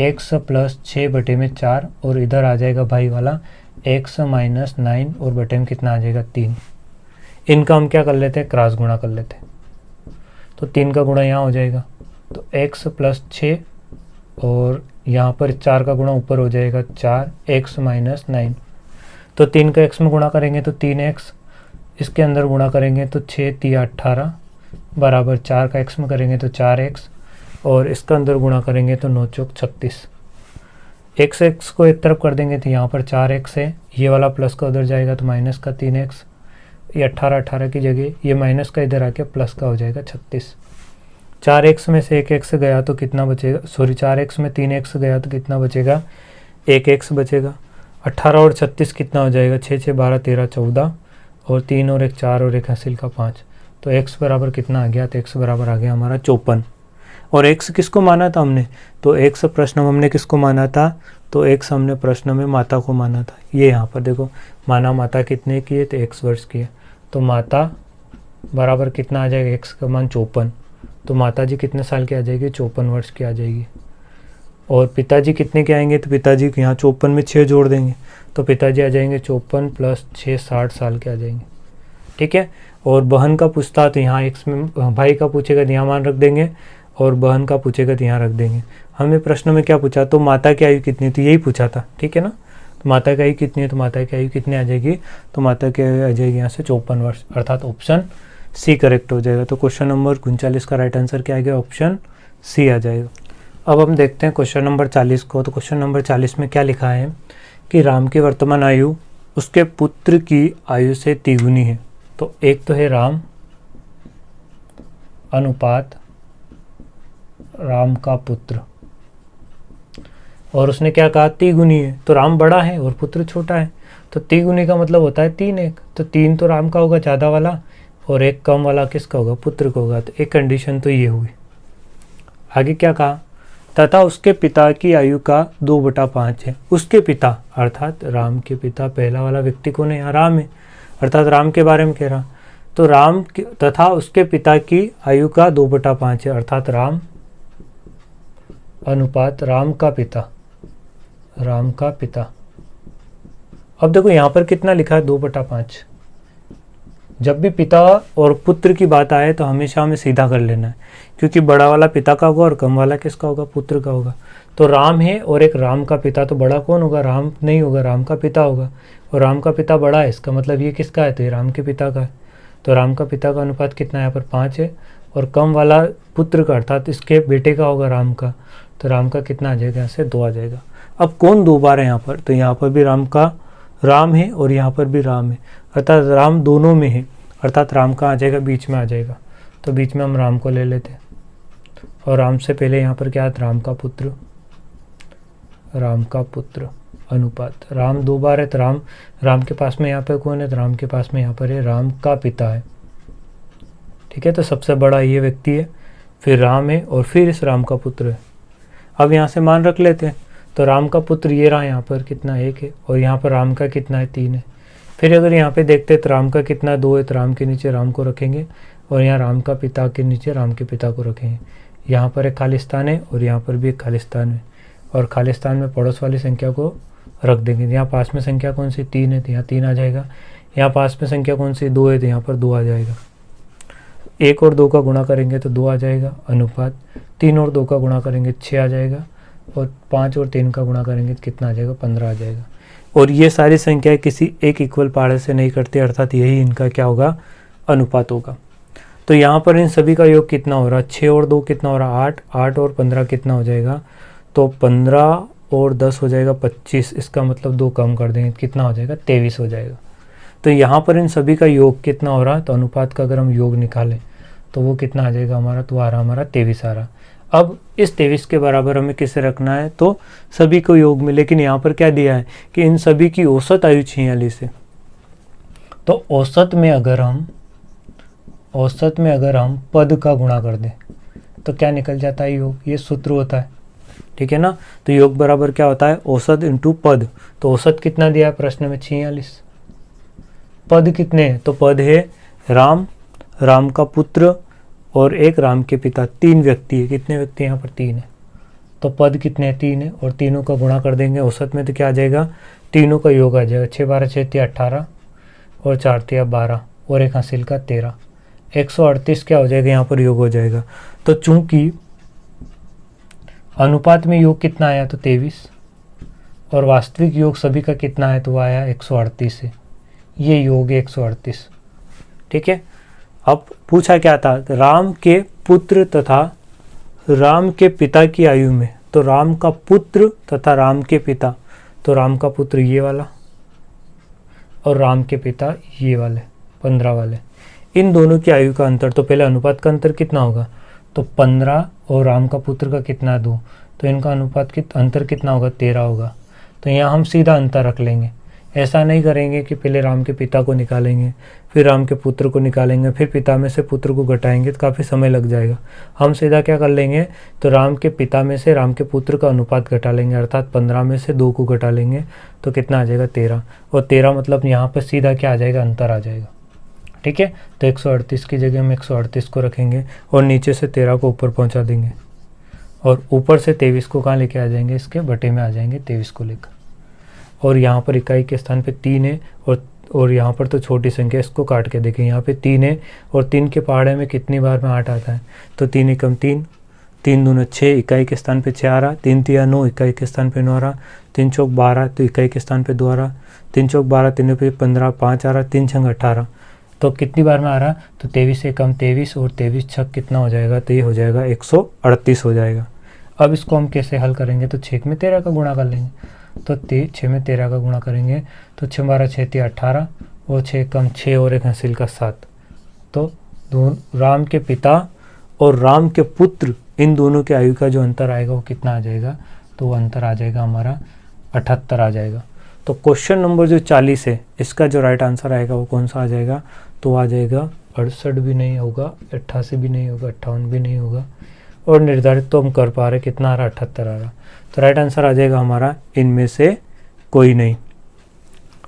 Speaker 1: x + 6 बटे में 4, और इधर आ जाएगा भाई वाला x - 9 और बटे में कितना आ जाएगा 3। इनका हम क्या कर लेते हैं, क्रॉस गुणा कर लेते हैं। तो 3 का गुणा यहाँ हो जाएगा, तो x + 6, और यहाँ पर 4 का गुणा ऊपर हो जाएगा 4x - 9। तो 3 का x में गुणा करेंगे तो 3x, इसके अंदर गुणा करेंगे तो 6 × 3 = 18 बराबर 4 का x में करेंगे तो 4x, और इसका अंदर गुणा करेंगे तो 9 × 4 = 36। x को एक तरफ कर देंगे तो यहाँ पर 4x है, ये वाला प्लस का उधर जाएगा तो माइनस का 3x, ये 18 की जगह ये माइनस का इधर आके प्लस का हो जाएगा 36। 4x में से 1x गया तो कितना बचेगा, सॉरी 4x में 3x गया तो कितना बचेगा, 1x बचेगा। 18 और 36 कितना हो जाएगा, 6 6 12 13 14 और 3 और 1 4 और 1 हासिल का 5। तो x बराबर कितना आ गया, तो x बराबर आ गया हमारा 54। और x किसको माना था हमने, तो x प्रश्न में हमने किसको माना था, तो x हमने प्रश्न में माता को माना था। ये यहाँ पर देखो माना माता कितने की है, तो x वर्ष की है। तो माता बराबर कितना आ जाएगा, x का मान 54। तो माता जी कितने साल की आ जाएगी, 54 वर्ष की आ जाएगी। और पिताजी कितने के आएंगे, तो पिताजी के यहाँ 54 में 6 जोड़ देंगे तो पिताजी आ जाएंगे 54 प्लस 6 60 साल के आ जाएंगे। ठीक है। और बहन का पूछता तो यहाँ x में, भाई का पूछेगा तो यहाँ मान रख देंगे और बहन का पूछेगा तो यहाँ रख देंगे। हमें प्रश्न में क्या पूछा, तो माता की आयु कितनी, तो यही पूछा था। ठीक है ना। तो माता की आयु कितनी है, तो माता की आयु कितनी आ जाएगी, तो माता की आयु आ जाएगी यहाँ से 54 वर्ष, अर्थात ऑप्शन सी करेक्ट हो जाएगा। तो क्वेश्चन नंबर 39 का राइट आंसर क्या आएगा, ऑप्शन सी आ जाएगा। अब हम देखते हैं क्वेश्चन नंबर 40 को। तो क्वेश्चन नंबर 40 में क्या लिखा है कि राम की वर्तमान आयु उसके पुत्र की आयु से तिगुनी है। तो एक तो है राम अनुपात राम का पुत्र, और उसने क्या कहा, तिगुनी है। तो राम बड़ा है और पुत्र छोटा है, तो तिगुनी का मतलब होता है 3 1। तो 3 तो राम का होगा ज़्यादा वाला और 1 कम वाला किसका होगा, पुत्र का होगा। तो एक कंडीशन तो ये हुई। आगे क्या कहा, तथा उसके पिता की आयु का 2/5 है। उसके पिता अर्थात राम के पिता, पहला वाला व्यक्ति कौन है, यहाँ राम है, अर्थात राम के बारे में कह रहा। तो राम तथा उसके पिता की आयु का 2/5 है, अर्थात राम अनुपात राम का पिता, राम का पिता। अब देखो यहाँ पर कितना लिखा है, 2/5। जब भी पिता और पुत्र की बात आए तो हमेशा हमें सीधा कर लेना है, क्योंकि बड़ा वाला पिता का होगा और कम वाला किसका होगा, पुत्र का होगा। तो राम है और एक राम का पिता, तो बड़ा कौन होगा, राम नहीं होगा, राम का पिता होगा। और राम का पिता बड़ा है, इसका मतलब ये किसका है, तो ये राम के पिता का है। तो राम का पिता का अनुपात कितना है, यहाँ पर 5 है। और कम वाला पुत्र का अर्थात इसके बेटे का होगा राम का, तो राम का कितना आ जाएगा, यहाँ से 2 आ जाएगा। अब कौन 2 बार है यहाँ पर, तो यहाँ पर भी राम का राम है और यहाँ पर भी राम है, अर्थात राम दोनों में है, अर्थात राम का आ जाएगा, बीच में आ जाएगा। तो बीच में हम राम को ले लेते हैं। और राम से पहले यहाँ पर क्या है, राम का पुत्र, राम का पुत्र अनुपात राम 2 बार है। तो राम के पास में यहाँ पर कौन है, तो राम के पास में यहाँ पर है राम का पिता है। ठीक है। तो सबसे बड़ा ये व्यक्ति है, फिर राम है और फिर इस राम का पुत्र है। अब यहाँ से मान रख लेते हैं। तो राम का पुत्र ये रहा, यहाँ पर कितना 1 है और यहाँ पर राम का कितना है 3 है। फिर अगर यहाँ पे देखते हैं तो राम का कितना 2 है, तो राम के नीचे राम को रखेंगे और यहाँ राम का पिता के नीचे राम के पिता को रखेंगे। यहाँ पर एक खाली स्थान है और यहाँ पर भी एक खाली स्थान है, और खाली स्थान में पड़ोस वाली संख्या को रख देंगे। यहाँ पास में संख्या कौन सी, 3 है, तो यहाँ 3 आ जाएगा। यहाँ पास में संख्या कौन सी, 2 है, तो यहाँ पर 2 आ जाएगा। 1 और 2 का गुणा करेंगे तो 2 आ जाएगा, अनुपात 3 और 2 का गुणा करेंगे 6 आ जाएगा, और 5 और 3 का गुणा करेंगे तो कितना आ जाएगा, 15 आ जाएगा। और ये सारी संख्याएं किसी एक इक्वल पहाड़े से नहीं करती, अर्थात यही इनका क्या होगा, अनुपात होगा। तो यहाँ पर इन सभी का योग कितना हो रहा है, 6 और 2 कितना हो रहा है, 8, 8 और 15 कितना हो जाएगा, तो 15 और 10 हो जाएगा 25। इसका मतलब 2 कम कर देंगे, कितना हो जाएगा, 23 हो जाएगा। तो यहाँ पर इन सभी का योग कितना हो रहा है, तो अनुपात का अगर हम योग निकालें तो वो कितना आ जाएगा हमारा, तो आ रहा हमारा 23 आ रहा। अब इस 23 के बराबर हमें किसे रखना है, तो सभी को योग में। लेकिन यहाँ पर क्या दिया है कि इन सभी की औसत आयु 46 है। तो औसत में अगर हम पद का गुणा कर दें तो क्या निकल जाता है, योग। ये सूत्र होता है, ठीक है ना। तो योग बराबर क्या होता है, औसत इंटू पद। तो औसत कितना दिया है प्रश्न में, 46। पद कितने हैं, तो पद है राम, राम का पुत्र और एक राम के पिता। 3 व्यक्ति है, कितने व्यक्ति यहाँ पर, 3 है। तो पद कितने हैं, 3 है, और तीनों का गुणा कर देंगे औसत में तो क्या आ जाएगा, तीनों का योग आ जाएगा। 6 12 6 18 और 4 12 और 1 हासिल का 13, 138 क्या हो जाएगा, यहाँ पर योग हो जाएगा। तो चूंकि अनुपात में योग कितना आया, तो 23, और वास्तविक योग सभी का कितना है, तो आया 138 है। ये योग है 138, ठीक है। अब पूछा क्या था, राम के पुत्र तथा राम के पिता की आयु में। तो राम का पुत्र तथा राम के पिता, तो राम का पुत्र ये वाला और राम के पिता ये वाले, 15 वाले, इन दोनों की आयु का अंतर, तो पहले अनुपात का अंतर कितना होगा, तो 15 और राम का पुत्र का कितना 2, तो इनका अनुपात अंतर कितना होगा 13 होगा। तो यहाँ हम सीधा अंतर रख लेंगे, ऐसा नहीं करेंगे कि पहले राम के पिता को निकालेंगे फिर राम के पुत्र को निकालेंगे फिर पिता में से पुत्र को घटाएंगे तो काफ़ी समय लग जाएगा। हम सीधा क्या कर लेंगे, तो राम के पिता में से राम के पुत्र का अनुपात घटा लेंगे, अर्थात 15 में से 2 को घटा लेंगे तो कितना आ जाएगा 13, और 13 मतलब यहाँ पर सीधा क्या आ जाएगा, अंतर आ जाएगा। ठीक है, तो 138 की जगह हम 138 को रखेंगे और नीचे से 13 को ऊपर पहुँचा देंगे और ऊपर से 23 को कहाँ लेके आ जाएंगे, इसके बटे में आ जाएंगे 23 को लेकर। और यहाँ पर इकाई के स्थान पे 3 है और यहाँ पर तो छोटी संख्या, इसको काट के देखें, यहाँ पे 3 है और 3 के पहाड़े में कितनी बार में 8 आता है, तो 3 एकम 3, 3 दूना 6, इकाई के स्थान पे 6 आ रहा, 3 तिया 9, इकाई के स्थान पे 9 आ रहा, 3 चौक 12, तो इकाई के स्थान पे 2 आ रहा, 3 चौक 12, 3 पे 15, 5 आ रहा, 3 छंग 18, तो कितनी बार में आ रहा, तो 23 एकम 23 और 23 छक कितना हो जाएगा, तो ये हो जाएगा 138 हो जाएगा। अब इसको हम कैसे हल करेंगे, तो 6 में 13 का गुणा कर लेंगे, तो 6 में 13 का गुणा करेंगे तो 6 12 6 3 18 और 6 कम 6 और एक हासिल का 7, तो राम के पिता और राम के पुत्र इन दोनों के आयु का जो अंतर आएगा वो कितना आ जाएगा, तो वो अंतर आ जाएगा हमारा 78 आ जाएगा। तो क्वेश्चन नंबर जो 40 है इसका जो राइट आंसर आएगा वो कौन सा आ जाएगा, तो आ जाएगा 68 भी नहीं होगा, 88 भी नहीं होगा, 58 भी नहीं होगा, और निर्धारित तो हम कर पा रहे कितना आ रहा, 78 आ रहा, तो राइट आंसर आ जाएगा हमारा इनमें से कोई नहीं।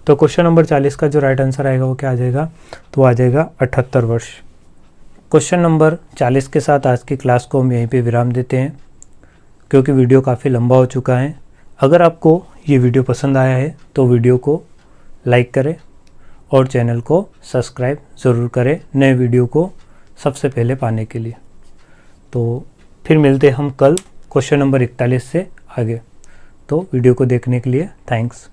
Speaker 1: तो क्वेश्चन नंबर 40 का जो राइट आंसर आएगा वो क्या आ जाएगा, तो आ जाएगा 78 वर्ष। क्वेश्चन नंबर 40 के साथ आज की क्लास को हम यहीं पे विराम देते हैं क्योंकि वीडियो काफ़ी लंबा हो चुका है। अगर आपको ये वीडियो पसंद आया है तो वीडियो को लाइक करें और चैनल को सब्सक्राइब ज़रूर करें नए वीडियो को सबसे पहले पाने के लिए। तो फिर मिलते हैं हम कल क्वेश्चन नंबर 41 से आगे। तो वीडियो को देखने के लिए थैंक्स।